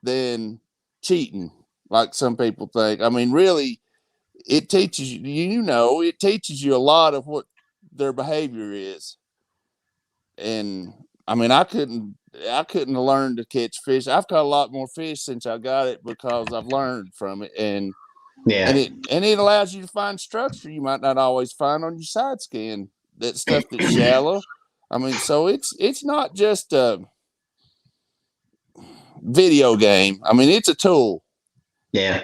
than cheating, like some people think. I mean, really, it teaches you, it teaches you a lot of what their behavior is. And I mean, I couldn't learn to catch fish. I've caught a lot more fish since I got it because I've learned from it, and Yeah. it allows you to find structure you might not always find on your side scan. That stuff that's shallow. I mean, so it's not just a video game. I mean, it's a tool. Yeah.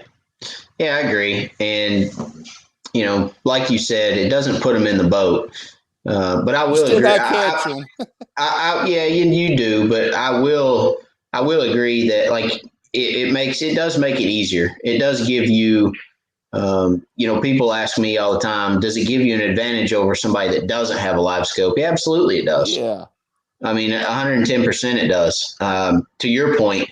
Yeah, I agree. And, like you said, it doesn't put them in the boat. But I You will still agree. gotta catch them. Yeah, you do, but I will agree that like it does make it easier. It does give you, people ask me all the time, does it give you an advantage over somebody that doesn't have a live scope? Yeah, absolutely, it does. Yeah. I mean, 110% it does. To your point,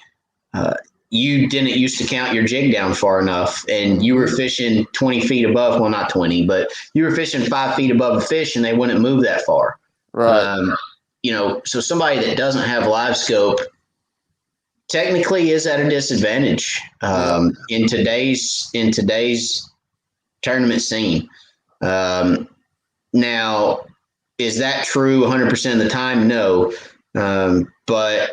you didn't used to count your jig down far enough, and you were fishing 20 feet above. Well, not 20, but you were fishing 5 feet above a fish, and they wouldn't move that far. Right. So somebody that doesn't have live scope technically is at a disadvantage in today's tournament scene. Now, is that true 100% of the time? No, but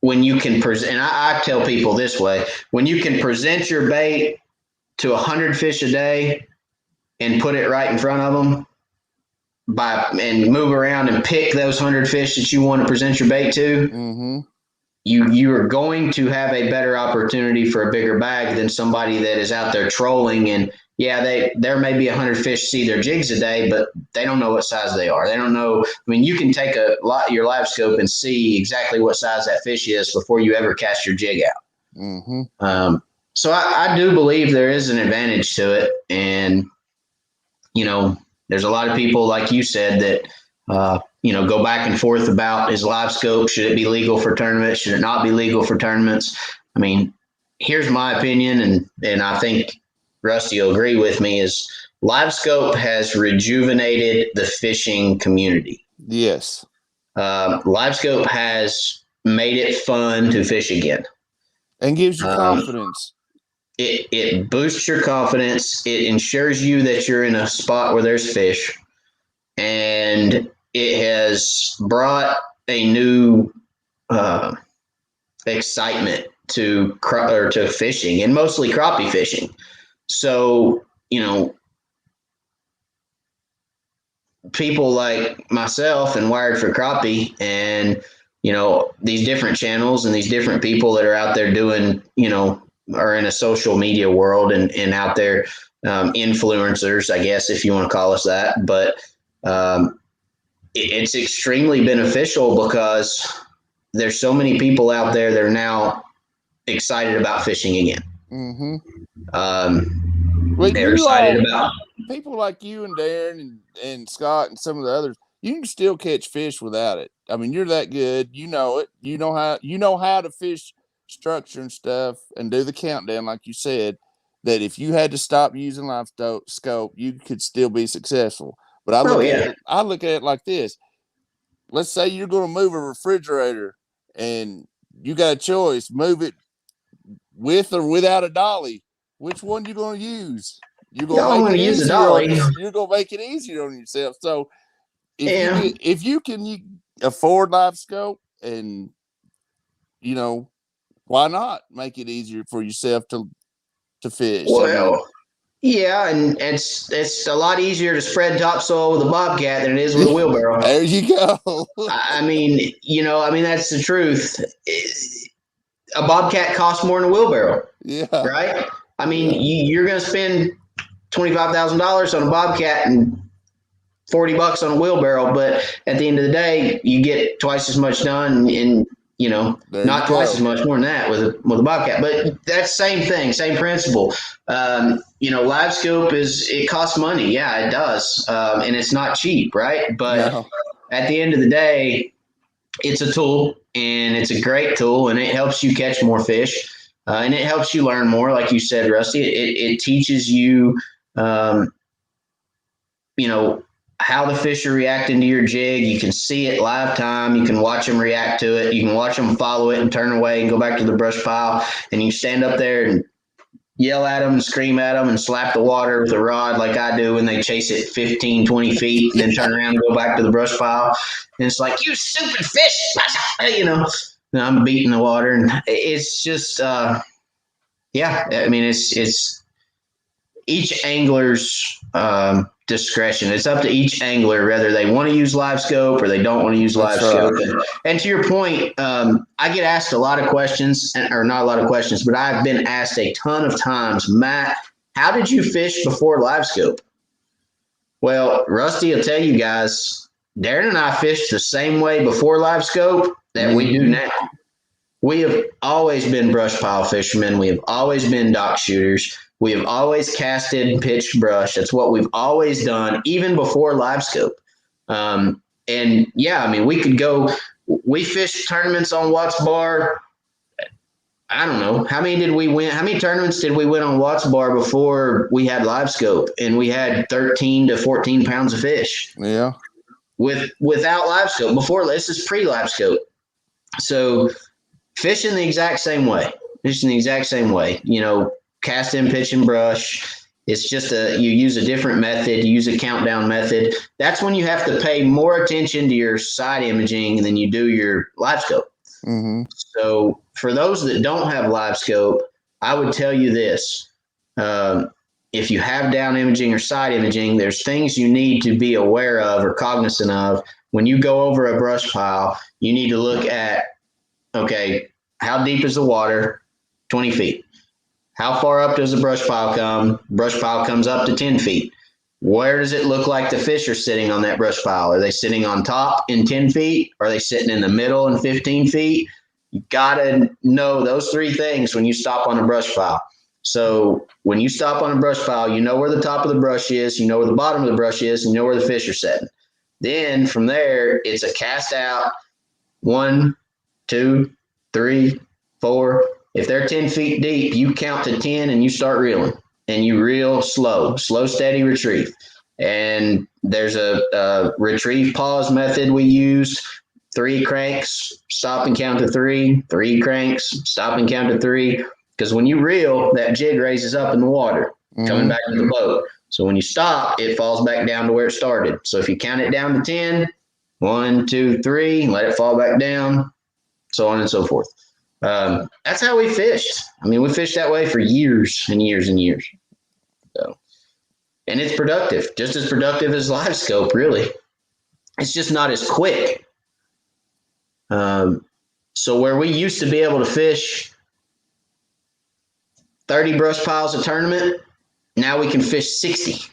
when you can present, and I tell people this way, when you can present your bait to 100 fish a day and put it right in front of them and move around and pick those 100 fish that you want to present your bait to, you are going to have a better opportunity for a bigger bag than somebody that is out there trolling. And yeah, there may be 100 fish see their jigs a day, but they don't know what size they are. They don't know. I mean, you can take your live scope and see exactly what size that fish is before you ever cast your jig out. So I do believe there is an advantage to it. And, there's a lot of people, like you said, that, go back and forth about is live scope, should it be legal for tournaments? Should it not be legal for tournaments? I mean, here's my opinion, and I think Rusty will agree with me, is live scope has rejuvenated the fishing community. Yes. Live scope has made it fun to fish again. And gives you confidence. It boosts your confidence. It ensures you that you're in a spot where there's fish. And it has brought a new excitement to fishing, and mostly crappie fishing. So, people like myself and Wired for Crappie and, these different channels and these different people that are out there doing, are in a social media world and out there, influencers, I guess, if you want to call us that. But it's extremely beneficial because there's so many people out there that are now excited about fishing again. They're excited about people like you and Darren and Scott and some of the others. You can still catch fish without it. I mean, you're that good. You know it. You know how to fish structure and stuff and do the countdown, like you said. That if you had to stop using live scope, you could still be successful. But I look at it like this. Let's say you're going to move a refrigerator and you got a choice, move it with or without a dolly. Which one you going to use? You're going to make it easier. You're going to make it easier on yourself. So if you can afford live scope, and why not make it easier for yourself to fish? Well, Yeah, and it's a lot easier to spread topsoil with a bobcat than it is with a wheelbarrow. There you go. I mean, that's the truth. A bobcat costs more than a wheelbarrow, Yeah. right? I mean, Yeah. you're going to spend $25,000 on a bobcat and $40 on a wheelbarrow, but at the end of the day, you get twice as much done and There you not twice as go. much, more than that with a bobcat. But that's same thing, same principle. Live scope it costs money, yeah, it does, and it's not cheap, right? But No. at the end of the day, it's a tool and it's a great tool and it helps you catch more fish, and it helps you learn more, like you said, Rusty. It teaches you, um, you know, how the fish are reacting to your jig. You can see it live time. You can watch them react to it. You can watch them follow it and turn away and go back to the brush pile. And you stand up there and yell at them and scream at them and slap the water with a rod like I do when they chase it 15, 20 feet and then turn around and go back to the brush pile. And it's like, you stupid fish, and I'm beating the water. And it's just, yeah, I mean, it's each angler's discretion. It's up to each angler whether they want to use live scope or they don't want to use That's live right. scope. And to your point, I get asked a lot of questions, or not a lot of questions, but I've been asked a ton of times, Matt, how did you fish before live scope? Well, Rusty will tell you guys, Darren and I fished the same way before live scope that we do now. We have always been brush pile fishermen. We have always been dock shooters. We have always casted and pitched brush. That's what we've always done, even before live scope. And yeah, I mean, we could go. We fished tournaments on Watts Bar. I don't know how many did we win. How many tournaments did we win on Watts Bar before we had live scope? And we had 13 to 14 pounds of fish. Yeah. Without live scope. Before this is pre live scope. So fishing the exact same way. Fishing the exact same way. Cast in, pitch, and brush. It's just you use a different method. You use a countdown method. That's when you have to pay more attention to your side imaging than you do your live scope. Mm-hmm. So for those that don't have live scope, I would tell you this. If you have down imaging or side imaging, there's things you need to be aware of or cognizant of. When you go over a brush pile, you need to look at, okay, how deep is the water? 20 feet. How far up does the brush pile come? Brush pile comes up to 10 feet. Where does it look like the fish are sitting on that brush pile? Are they sitting on top in 10 feet? Are they sitting in the middle in 15 feet? You got to know those three things when you stop on a brush pile. So when you stop on a brush pile, you know where the top of the brush is, you know where the bottom of the brush is, and you know where the fish are sitting. Then from there, it's a cast out 1, 2, 3, 4. If they're 10 feet deep, you count to 10 and you start reeling. And you reel slow, steady retrieve. And there's a retrieve pause method we use. 3 cranks, stop and count to 3. 3 cranks, stop and count to 3. Because when you reel, that jig raises up in the water, coming back to the boat. So when you stop, it falls back down to where it started. So if you count it down to 10, 1, 2, 3, let it fall back down, so on and so forth. That's how we fished. I mean, we fished that way for years and years and years. So, and it's productive, just as productive as live scope, really. It's just not as quick. So where we used to be able to fish 30 brush piles a tournament, now we can fish 60.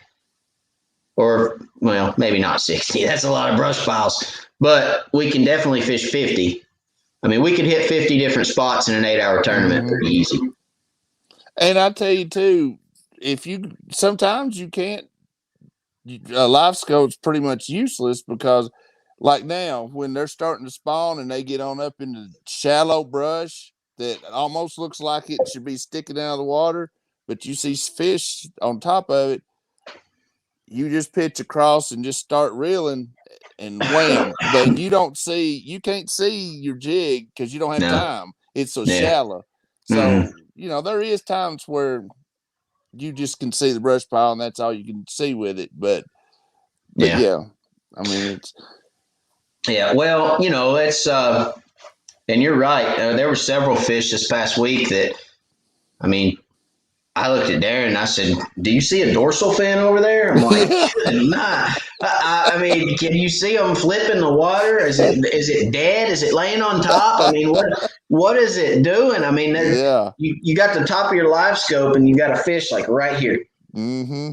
Or, well, maybe not 60. That's a lot of brush piles. But we can definitely fish 50. I mean, we could hit 50 different spots in an 8-hour tournament pretty easy. And I tell you too, sometimes you can't. A live scope's pretty much useless because, like now, when they're starting to spawn and they get on up into shallow brush that almost looks like it should be sticking out of the water, but you see fish on top of it, you just pitch across and just start reeling and wham. But you can't see your jig because you don't have time. It's so shallow. So, there is times where you just can see the brush pile and that's all you can see with it. But yeah, I mean, well, it's, and you're right. There were several fish this past week that, I mean, I looked at Darren and I said, "Do you see a dorsal fin over there?" I'm like, "Good night." I mean, can you see them flipping the water? Is it dead? Is it laying on top? I mean, what is it doing? I mean, Yeah. you got the top of your live scope and you got a fish like right here, Mm-hmm.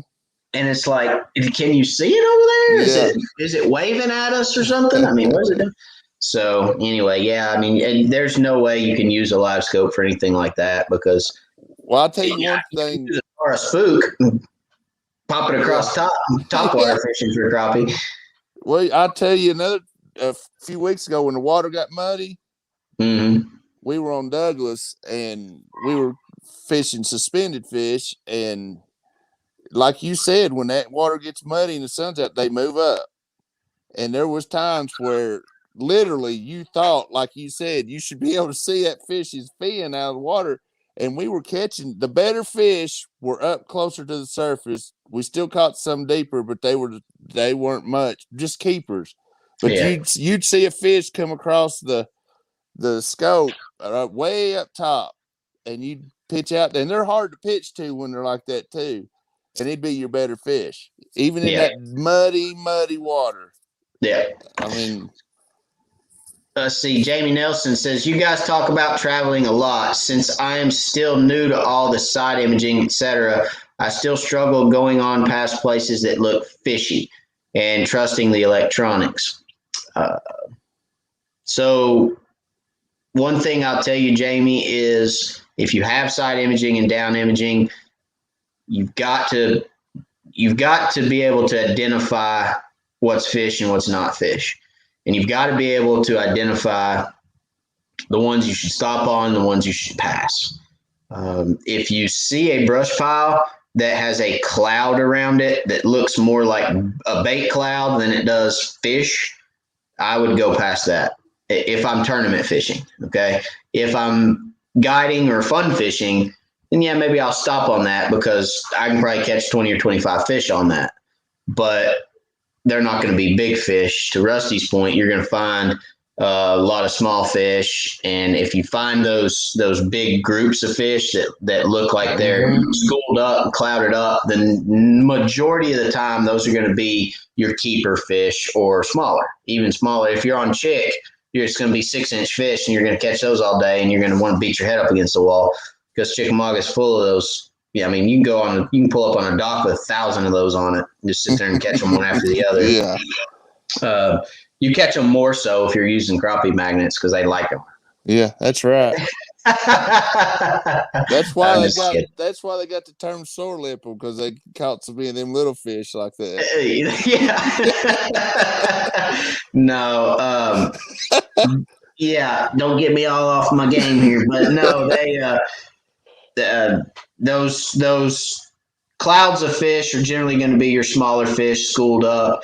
and it's like, can you see it over there? Yeah. Is it waving at us or something? I mean, what is it doing? So anyway, yeah, I mean, and there's no way you can use a live scope for anything like that because Well, I'll tell you yeah, one you can thing. use it for a spook, pop it Yeah. across top Yeah. water fishing for crappie. Well, I'll tell you a few weeks ago when the water got muddy, Mm-hmm. we were on Douglas and we were fishing suspended fish. And like you said, when that water gets muddy and the sun's out, they move up. And there was times where literally you thought, like you said, you should be able to see that fish's fin out of the water. And we were catching the better fish were up closer to the surface. We still caught some deeper, but they weren't much, just keepers. But Yeah, you'd see a fish come across the scope way up top, and you'd pitch out there. And they're hard to pitch to when they're like that too. And it'd be your better fish, even in yeah, that muddy water. yeah. I mean, Let's see. Jamie Nelson says, "You guys talk about traveling a lot. Since I am still new to all the side imaging, etc., I still struggle going on past places that look fishy and trusting the electronics. Uh, so one thing I'll tell you, Jamie, is if you have side imaging and down imaging, you've got to be able to identify what's fish and what's not fish, and you've got to be able to identify the ones you should stop on, the ones you should pass. If you see a brush pile that has a cloud around it that looks more like a bait cloud than it does fish, I would go past that if I'm tournament fishing. Okay. If I'm guiding or fun fishing, then yeah, maybe I'll stop on that because I can probably catch 20 or 25 fish on that. But they're not going to be big fish. To Rusty's point, you're going to find a lot of small fish, and if you find those big groups of fish that look like they're schooled up and clouded up, then majority of the time those are going to be your keeper fish or smaller, even smaller. If you're on chick, you're just going to be 6-inch fish, and you're going to catch those all day, and you're going to want to beat your head up against the wall because Chickamauga is full of those. Yeah, I mean, you can pull up on a dock with 1,000 of those on it, and just sit there and catch them one after the other. yeah. You catch them more so if you're using crappie magnets because they like them. Yeah, that's right. That's why that's why they got the term sore lip because they caught some of them little fish like that. Yeah. No. Yeah. Don't get me all off my game here, but no, those clouds of fish are generally going to be your smaller fish schooled up.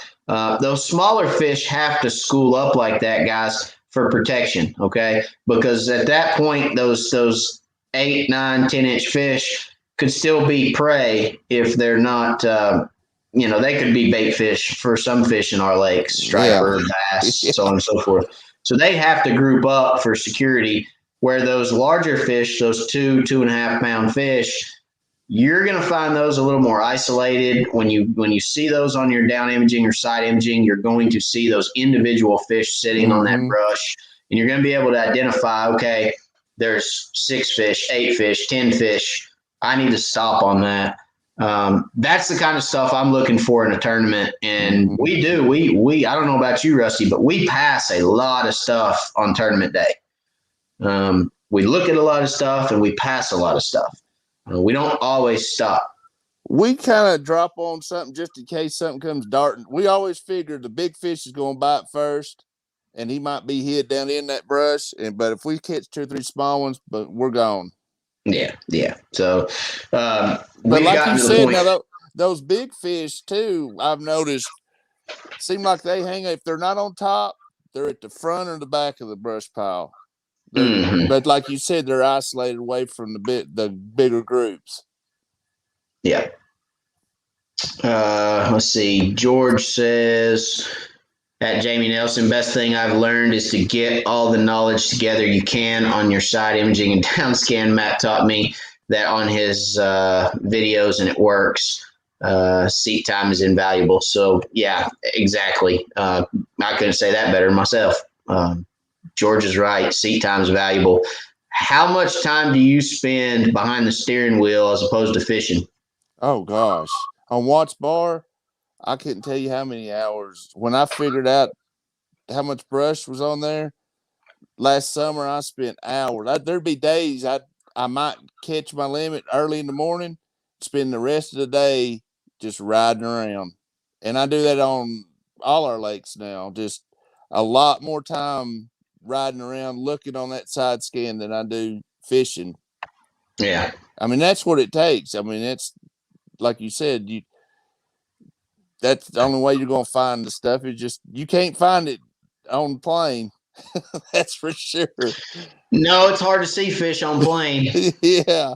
Those smaller fish have to school up like that, guys, for protection. Okay, because at that point, those 8, 9, 10-inch fish could still be prey if they're not. They could be bait fish for some fish in our lakes, striper, bass, so on and so forth. So they have to group up for security. Where those larger fish, those 2.5 pound fish, you're going to find those a little more isolated. When you see those on your down imaging or side imaging, you're going to see those individual fish sitting on that brush, and you're going to be able to identify, okay, there's 6 fish, 8 fish, 10 fish. I need to stop on that. That's the kind of stuff I'm looking for in a tournament. And we I don't know about you, Rusty, but we pass a lot of stuff on tournament day. We look at a lot of stuff and we pass a lot of stuff. We don't always stop. We kind of drop on something just in case something comes darting. We always figure the big fish is going to bite first, and he might be hid down in that brush. But if we catch 2 or 3 small ones, but we're gone. Yeah. So, but like you said, now those big fish too, I've noticed, seem like they hang. If they're not on top, they're at the front or the back of the brush pile. But like you said, they're isolated away from the bigger groups. Yeah. Let's see. George says, at Jamie Nelson, best thing I've learned is to get all the knowledge together you can on your side imaging and down scan. Matt taught me that on his videos, and it works. Seat time is invaluable. So yeah, exactly. I couldn't say that better myself. George is right. Seat time is valuable. How much time do you spend behind the steering wheel as opposed to fishing? Oh gosh, on Watts Bar, I couldn't tell you how many hours. When I figured out how much brush was on there last summer, I spent hours. There'd be days I might catch my limit early in the morning, spend the rest of the day just riding around, and I do that on all our lakes now. Just a lot more time riding around, looking on that side scan than I do fishing. Yeah. I mean, that's what it takes. I mean, it's like you said, that's the only way you're going to find the stuff. Is just you can't find it on the plane. That's for sure. No, it's hard to see fish on plane. Yeah.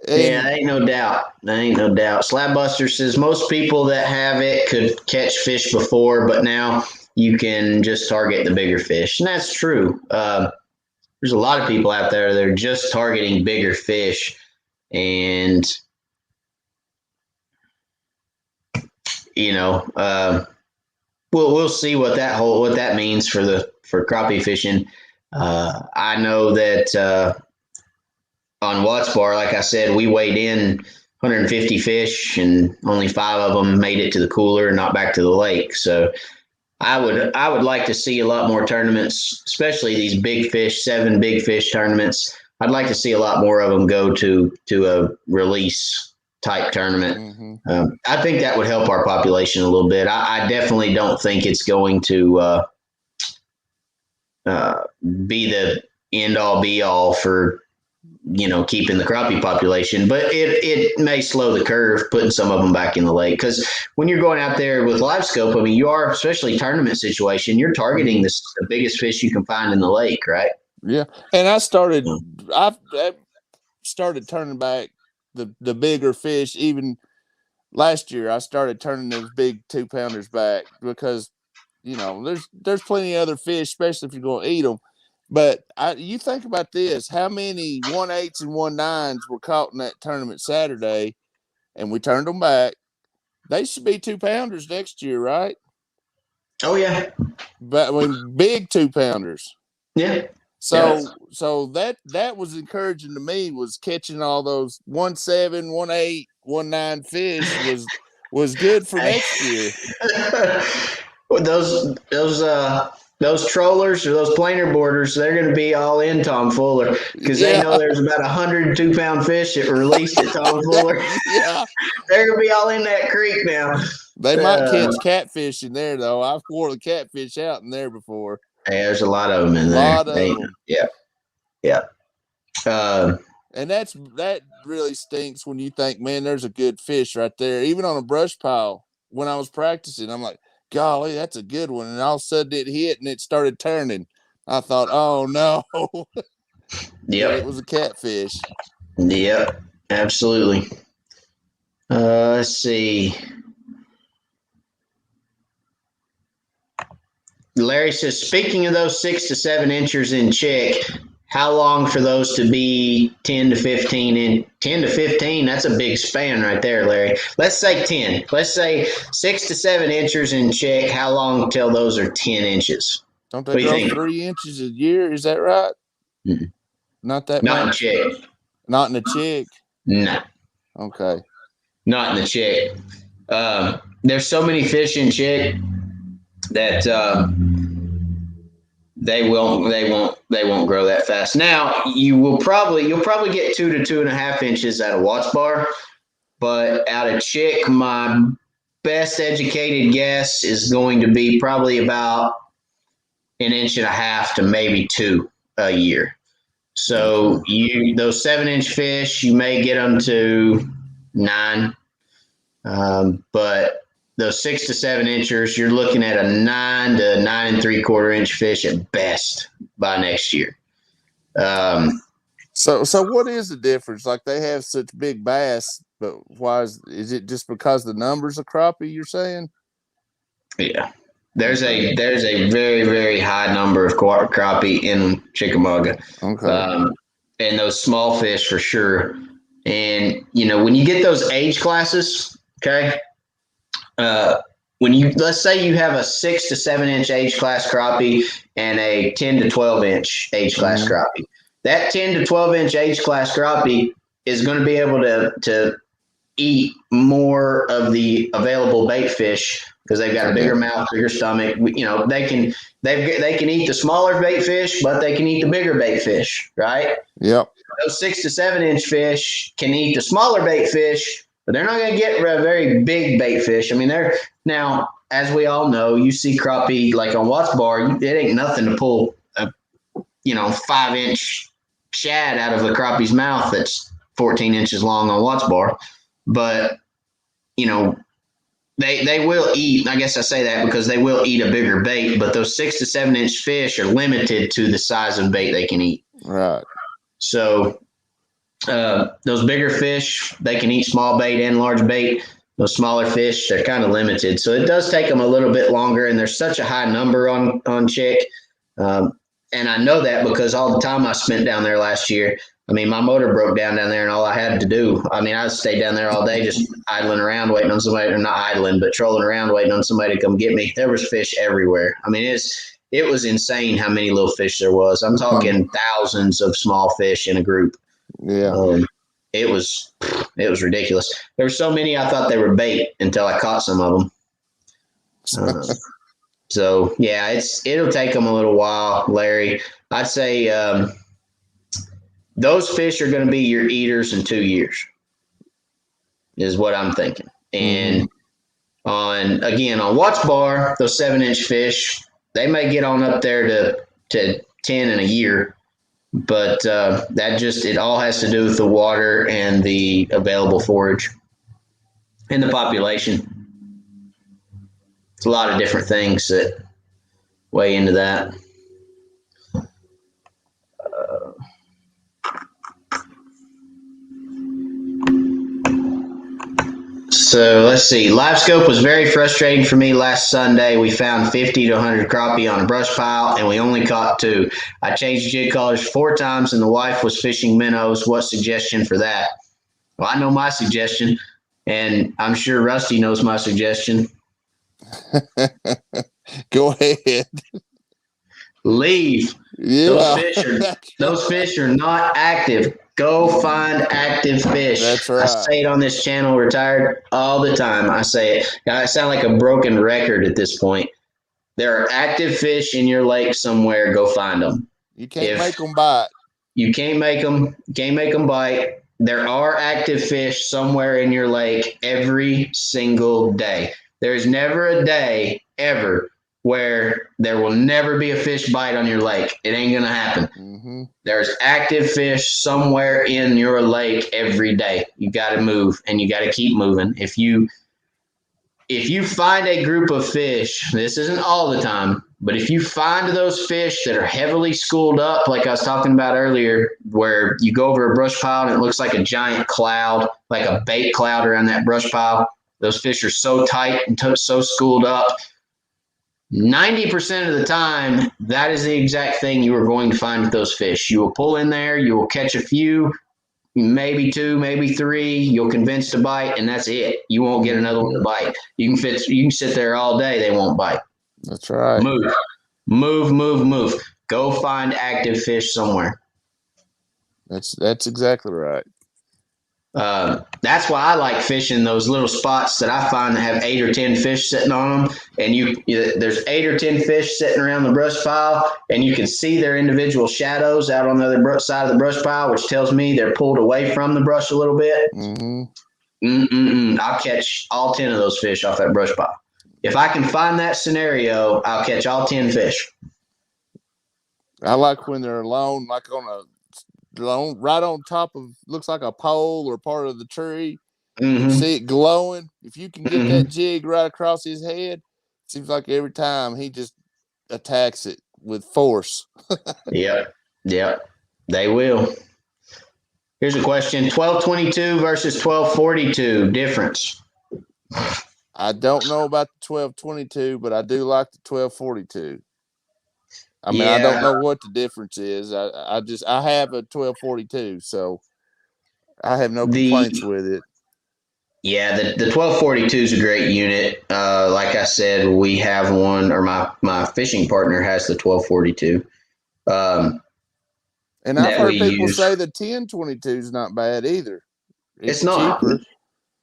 Yeah, ain't no doubt. There ain't no doubt. Slabbuster says most people that have it could catch fish before, but now you can just target the bigger fish, and that's true. There's a lot of people out there that are just targeting bigger fish, and we'll see what that means for crappie fishing. I know that on Watts Bar, like I said, we weighed in 150 fish, and only 5 of them made it to the cooler and not back to the lake. So I would like to see a lot more tournaments, especially these big fish, 7 big fish tournaments. I'd like to see a lot more of them go to a release type tournament. Mm-hmm. I think that would help our population a little bit. I definitely don't think it's going to be the end all be all for keeping the crappie population, but it may slow the curve putting some of them back in the lake, because when you're going out there with live scope, I mean, you are, especially tournament situation, you're targeting the biggest fish you can find in the lake, right? Yeah, and I started turning back the bigger fish. Even last year, I started turning those big 2-pounders back because there's plenty of other fish, especially if you're going to eat them. But you think about this: how many 1/8s and 1/9s were caught in that tournament Saturday, and we turned them back. They should be 2-pounders next year, right? Oh yeah, but I mean, big 2-pounders. Yeah. So that was encouraging to me, was catching all those 1/7, 1/8, 1/9 fish was good for next year. Those trollers or those planer boarders, they're going to be all in Tom Fuller, because they know there's about 102-pound fish that released at Tom Fuller. Yeah, they're going to be all in that creek now. They might catch catfish in there, though. I've wore the catfish out in there before. Yeah, there's a lot of them in there. A lot of them. Yeah. And that really stinks when you think, man, there's a good fish right there, even on a brush pile. When I was practicing, I'm like, golly, that's a good one. And all of a sudden it hit and it started turning. I thought, oh no. Yep. But it was a catfish. Yep, absolutely. Let's see. Larry says, speaking of those 6 to 7 inchers in chick, how long for those to be 10 to 15? And 10 to 15, that's a big span right there, Larry. Let's say 10. Let's say 6 to 7 inchers in chick. How long till those are 10 inches? Don't they grow 3 inches a year? Is that right? Mm-hmm. Not that Not much? in chick. Not in the chick? No. Okay. Not in the chick. There's so many fish in chick that they won't grow that fast. Now you'll probably get 2 to 2.5 inches out of Watts Bar, but out of chick, my best educated guess is going to be probably about 1.5 inches to maybe 2 a year. So those 7-inch fish, you may get them to 9, but those 6 to 7 inchers, you're looking at a 9 to 9 3/4 inch fish at best by next year. So what is the difference? Like, they have such big bass, but why is it just because the numbers of crappie, you're saying? Yeah. There's a very, very high number of crappie in Chickamauga. Okay. And those small fish for sure And, when you get those age classes, okay, let's say you have a 6 to 7 inch age class crappie and a 10 to 12 inch age class crappie, that 10 to 12 inch age class crappie is going to be able to eat more of the available bait fish because they've got a bigger mouth, bigger stomach. They can eat the smaller bait fish, but they can eat the bigger bait fish, right? Yep. Those 6 to 7 inch fish can eat the smaller bait fish, but they're not going to get a very big bait fish. I mean, they're now, as we all know, you see crappie like on Watts Bar, it ain't nothing to pull a 5-inch shad out of a crappie's mouth that's 14 inches long on Watts Bar. But, they will eat. I guess I say that because they will eat a bigger bait, but those 6 to 7 inch fish are limited to the size of bait they can eat. Right. So those bigger fish, they can eat small bait and large bait. Those smaller fish, they're kind of limited. So it does take them a little bit longer, and there's such a high number on Chick. And I know that because all the time I spent down there last year, I mean, my motor broke down there, and all I had to do, I stayed down there all day just idling around, waiting on somebody, or not idling, but trolling around, waiting on somebody to come get me. There was fish everywhere. I mean, it was insane how many little fish there was. I'm talking thousands of small fish in a group. Yeah. It was ridiculous. There were so many I thought they were bait until I caught some of them. So yeah, it'll take them a little while, Larry. I'd say those fish are going to be your eaters in 2 years, is what I'm thinking. And on Watts Bar, those 7-inch fish, they may get on up there to 10 in a year. But it all has to do with the water and the available forage and the population. It's a lot of different things that weigh into that. So let's see. Live scope was very frustrating for me last Sunday. We found 50 to 100 crappie on a brush pile, and we only caught 2. I changed jig collars 4 times, and the wife was fishing minnows. What suggestion for that? Well, I know my suggestion, and I'm sure Rusty knows my suggestion. Go ahead. Leave. Yeah. Those fish are not active. Go find active fish. That's right. I say it on this channel, Retired, all the time. I say it. I sound like a broken record at this point. There are active fish in your lake somewhere. Go find them. You can't make them bite. You can't make them. Can't make them bite. There are active fish somewhere in your lake every single day. There's never a day ever where there will never be a fish bite on your lake. It ain't going to happen. There's active fish somewhere in your lake every day. You got to move, and you got to keep moving. If you find a group of fish, this isn't all the time, but if you find those fish that are heavily schooled up, like I was talking about earlier, where you go over a brush pile and it looks like a giant cloud, like a bait cloud around that brush pile, those fish are so tight and so schooled up, 90% of the time, that is the exact thing you are going to find with those fish. You will pull in there, you will catch a few, maybe 2, maybe 3. You'll convince to bite, and that's it. You won't get another one to bite. You can sit there all day; they won't bite. That's right. Move. Go find active fish somewhere. That's exactly right. That's why I like fishing those little spots that I find that have 8 or 10 fish sitting on them, and there's 8 or 10 fish sitting around the brush pile, and you can see their individual shadows out on the other side of the brush pile, which tells me they're pulled away from the brush a little bit. I'll catch all 10 of those fish off that brush pile. If I can find that scenario, I'll catch all 10 fish. I like when they're alone, like right on top of, looks like a pole or part of the tree. You see it glowing. If you can get that jig right across his head, it seems like every time he just attacks it with force. Yep. They will. Here's a question: 1222 versus 1242 difference. I don't know about the 1222, but I do like the 1242. I mean, I don't know what the difference is. I have a 1242, so I have no complaints with it. Yeah, the 1242 is a great unit. Like I said, we have one, or my fishing partner has the 1242. And I've heard people say the 1022 is not bad either. It's not cheaper.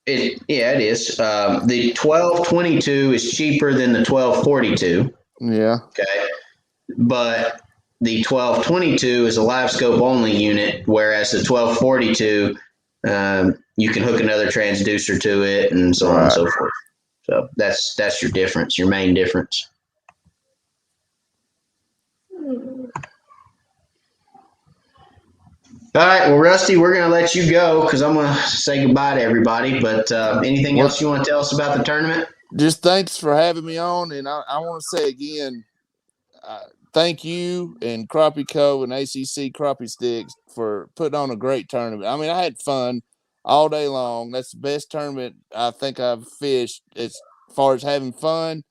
It is. The 1222 is cheaper than the 1242. Yeah. Okay. But the 1222 is a live scope only unit, whereas the 1242, you can hook another transducer to it and so on and so forth. So that's your difference, your main difference. All right, well, Rusty, we're going to let you go because I'm going to say goodbye to everybody. But anything else you want to tell us about the tournament? Just thanks for having me on. And I want to say again, thank you and Crappie Co. and ACC Crappie Sticks for putting on a great tournament. I mean, I had fun all day long. That's the best tournament I think I've fished as far as having fun.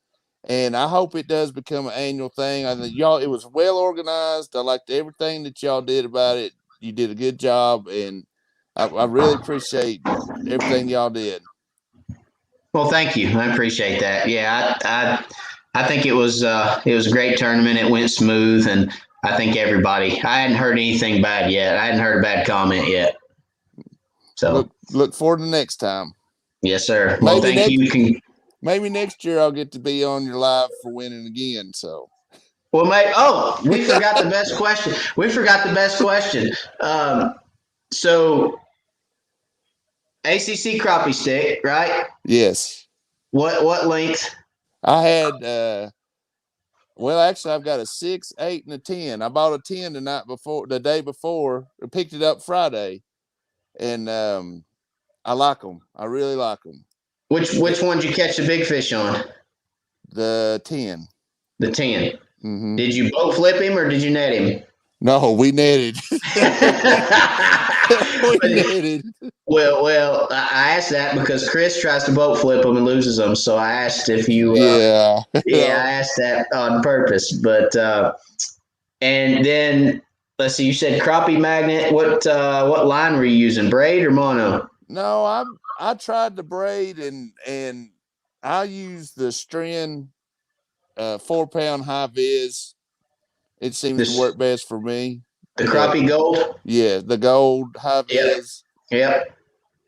And I hope it does become an annual thing. I think y'all, it was well organized. I liked everything that y'all did about it. You did a good job, and I really appreciate everything y'all did. Well, thank you. I appreciate that. Yeah, I think it was a great tournament. It went smooth, and I think everybody. I hadn't heard anything bad yet. I hadn't heard a bad comment yet. So look forward to next time. Yes, sir. Well, thank you. Maybe next year I'll get to be on your live for winning again. So. Well, mate. Oh, we forgot the best question. So ACC crappie stick, right? Yes. What length? I had well, actually I've got a 6, 8, and a 10. I bought a 10 the day before. I picked it up Friday. And I like them. I really like them. Which one did you catch the big fish on? The 10. The 10. Mm-hmm. Did you boat flip him or did you net him? No, we netted. We netted. Well, I asked that because Chris tries to boat flip them and loses them. So I asked if you. Yeah. I asked that on purpose. But and then let's see. You said crappie magnet. What line were you using? Braid or mono? No, I tried the braid and I used the Strand 4-pound high vis. It seems to work best for me. The crappie gold? Yeah, the gold high vis. Yep.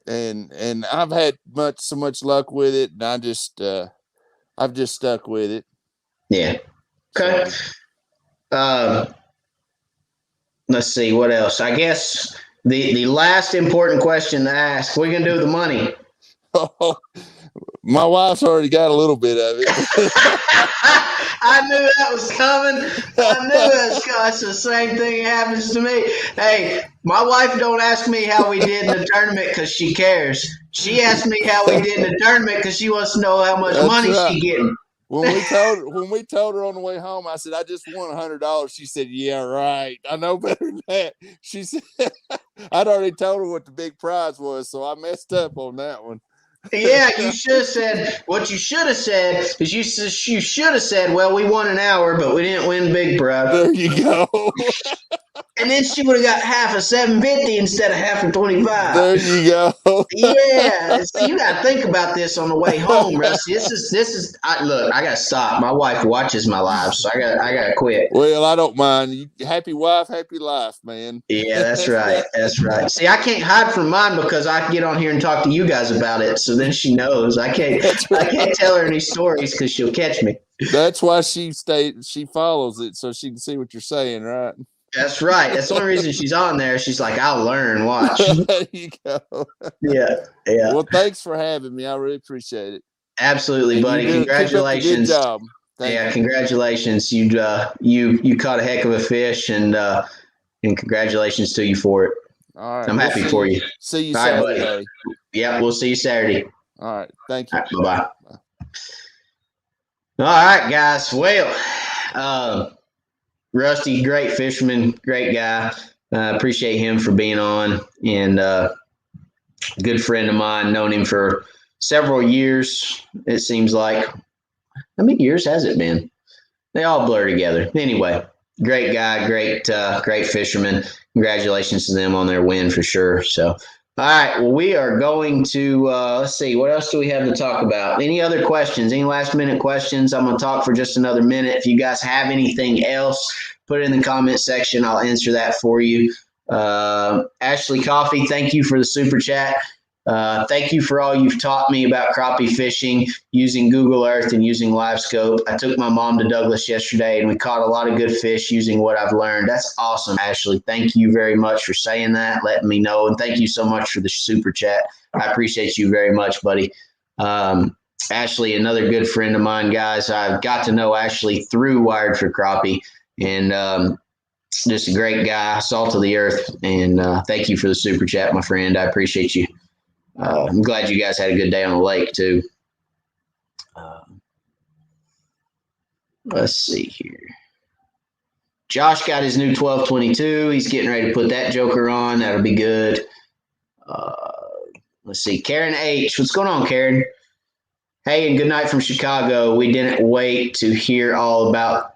And I've had so much luck with it, and I've just stuck with it. Yeah. Okay. So. Let's see what else. I guess the last important question to ask. What are you gonna do with the money? Oh, my wife's already got a little bit of it. I knew that was coming. That's the same thing happens to me. Hey, my wife don't ask me how we did in the tournament because she cares. She asked me how we did in the tournament because she wants to know how much money she's getting. When we told her on the way home, I said, I just won $100. She said, yeah, right. I know better than that. She said, I'd already told her what the big prize was, so I messed up on that one. Yeah, you should have said what you should have said is you should have said, well, we won an hour, but we didn't win big prize. There you go. And then she would have got half of $750 instead of half of $25. There you go. Yeah, so you got to think about this on the way home, Rusty. This is. Look, I got to stop. My wife watches my live, so I got to quit. Well, I don't mind. Happy wife, happy life, man. Yeah, that's right. That's right. See, I can't hide from mine because I can get on here and talk to you guys about it. So then she knows. I can't tell her any stories because she'll catch me. That's why she follows it so she can see what you're saying, right? That's right. That's the only reason she's on there. She's like, I'll learn. Watch. There you go. Yeah. Well, thanks for having me. I really appreciate it. Absolutely, buddy. Congratulations. Good job. Congratulations. You caught a heck of a fish, and congratulations to you for it. All right. I'm happy for you. See you Saturday. Buddy. Yeah, we'll see you Saturday. All right. Thank you. All right, bye-bye. All right, guys. Well, Rusty, great fisherman, great guy. Appreciate him for being on, and good friend of mine. Known him for several years. It seems like. How many years has it been? They all blur together. Anyway, great guy, great fisherman. Congratulations to them on their win for sure. So All right. Well, we are going to let's see. What else do we have to talk about? Any other questions? Any last minute questions? I'm going to talk for just another minute. If you guys have anything else, put it in the comment section. I'll answer that for you. Ashley Coffee, thank you for the super chat. Thank you for all you've taught me about crappie fishing using Google Earth and using Live Scope. I took my mom to Douglas yesterday and we caught a lot of good fish using what I've learned. That's awesome, Ashley. Thank you very much for saying that, letting me know. And thank you so much for the super chat. I appreciate you very much, buddy. Ashley, another good friend of mine, guys. I've got to know Ashley through Wired for Crappie. And just a great guy, salt of the earth. And thank you for the super chat, my friend. I appreciate you. I'm glad you guys had a good day on the lake, too. Let's see here. Josh got his new 1222. He's getting ready to put that joker on. That'll be good. Let's see. Karen H. What's going on, Karen? Hey, and good night from Chicago. We couldn't wait to hear all about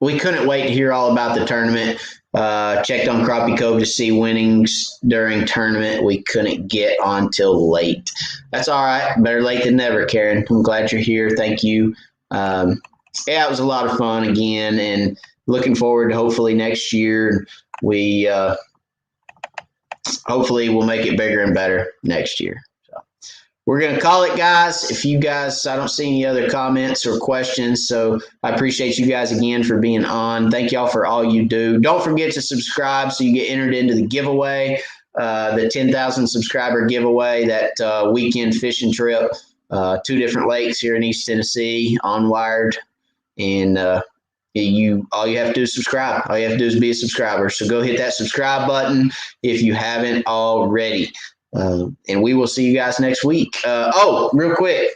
the tournament. Checked on Crappie Cove to see winnings during tournament. We couldn't get on till late. That's all right. Better late than never, Karen. I'm glad you're here. Thank you. Yeah, it was a lot of fun again, and looking forward to hopefully next year. Hopefully we'll make it bigger and better next year. We're going to call it, guys. If you guys, I don't see any other comments or questions, so I appreciate you guys again for being on. Thank y'all for all you do. Don't forget to subscribe so you get entered into the giveaway, the 10,000 subscriber giveaway, that weekend fishing trip, 2 different lakes here in East Tennessee on Wired. And all you have to do is subscribe. All you have to do is be a subscriber. So go hit that subscribe button if you haven't already. And we will see you guys next week. Real quick,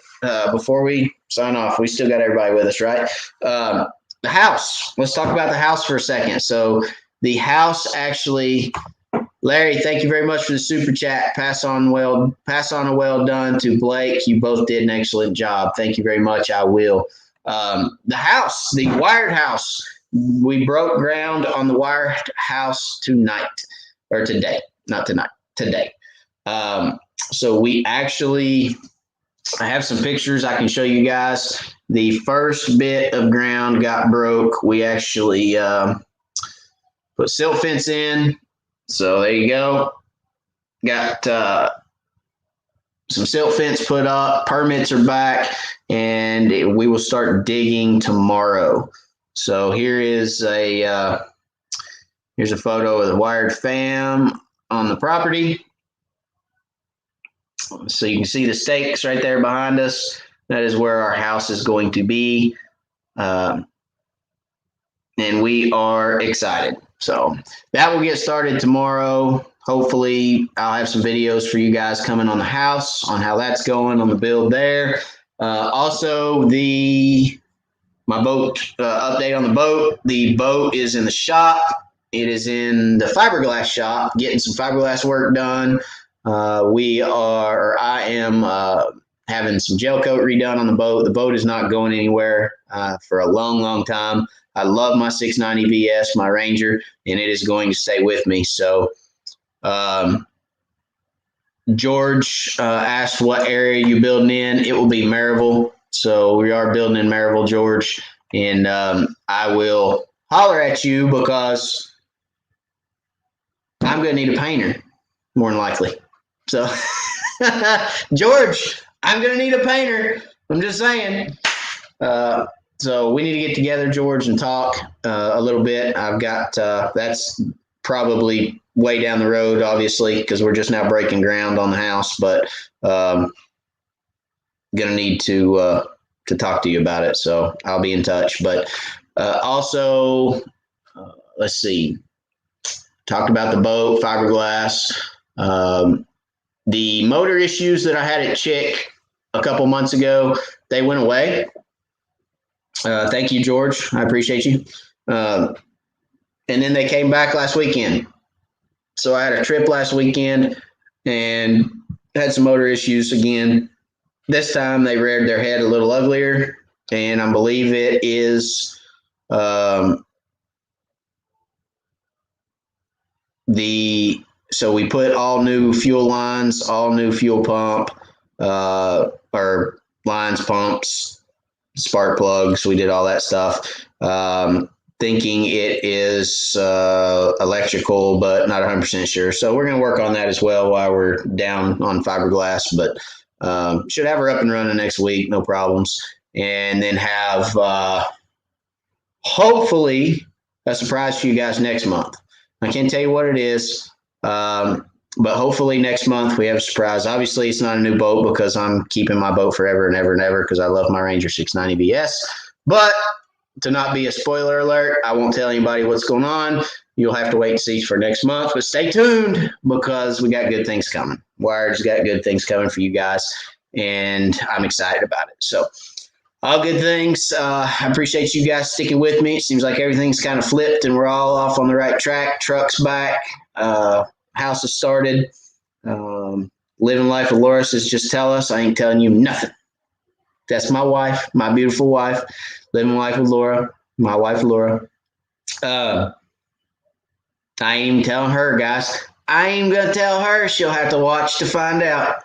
before we sign off, we still got everybody with us, right? The house. Let's talk about the house for a second. So the house actually, Larry, thank you very much for the super chat. Pass on a well done to Blake. You both did an excellent job. Thank you very much. I will. The house, the Wired house. We broke ground on the Wired house today. So we actually, I have some pictures I can show you guys. The first bit of ground got broke. We actually put silt fence in. So there you go. Got some silt fence put up. Permits are back, and we will start digging tomorrow. So here's a photo of the Wired fam on the property. So you can see the stakes right there behind us. That is where our house is going to be. And we are excited. So that will get started tomorrow. Hopefully I'll have some videos for you guys coming on the house, on how that's going, on the build there. Also, my boat update on the boat. The boat is in the shop. It is in the fiberglass shop, getting some fiberglass work done. I am having some gel coat redone on the boat. The boat is not going anywhere for a long, long time. I love my 690 VS, my Ranger, and it is going to stay with me. So George asked what area you building in. It will be Maryville. So we are building in Maryville, George. And I will holler at you because I'm going to need a painter, more than likely. So, George, I'm going to need a painter. I'm just saying. So we need to get together, George, and talk a little bit. I've got that's probably way down the road, obviously, because we're just now breaking ground on the house. But going to need to talk to you about it. So I'll be in touch. But also, let's see. Talked about the boat, fiberglass. The motor issues that I had at Chick a couple months ago, they went away. Thank you, George. I appreciate you. And then they came back last weekend. So I had a trip last weekend and had some motor issues again. This time they reared their head a little uglier, and I believe it is the So we put all new fuel lines, all new fuel pump, or lines, pumps, spark plugs. We did all that stuff. Thinking it is electrical, but not 100% sure. So we're going to work on that as well while we're down on fiberglass. But should have her up and running next week, no problems. And then have hopefully a surprise for you guys next month. I can't tell you what it is, but hopefully next month we have a surprise. Obviously, it's not a new boat because I'm keeping my boat forever and ever and ever because I love my Ranger 690 VS. But to not be a spoiler alert, I won't tell anybody what's going on. You'll have to wait and see for next month. But stay tuned because we got good things coming. Wired's got good things coming for you guys, and I'm excited about it. So all good things. I appreciate you guys sticking with me. It seems like everything's kind of flipped and we're all off on the right track. Truck's back. House has started. Living life with Laura says, just tell us. I ain't telling you nothing. That's my wife, my beautiful wife. Living life with Laura, my wife, Laura. I ain't even telling her, guys. I ain't going to tell her. She'll have to watch to find out.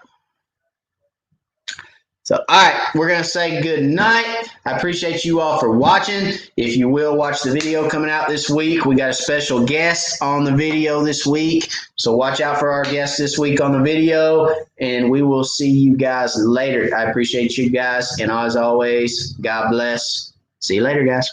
So, all right, we're going to say good night. I appreciate you all for watching. If you will watch the video coming out this week, we got a special guest on the video this week. So watch out for our guest this week on the video, and we will see you guys later. I appreciate you guys, and as always, God bless. See you later, guys.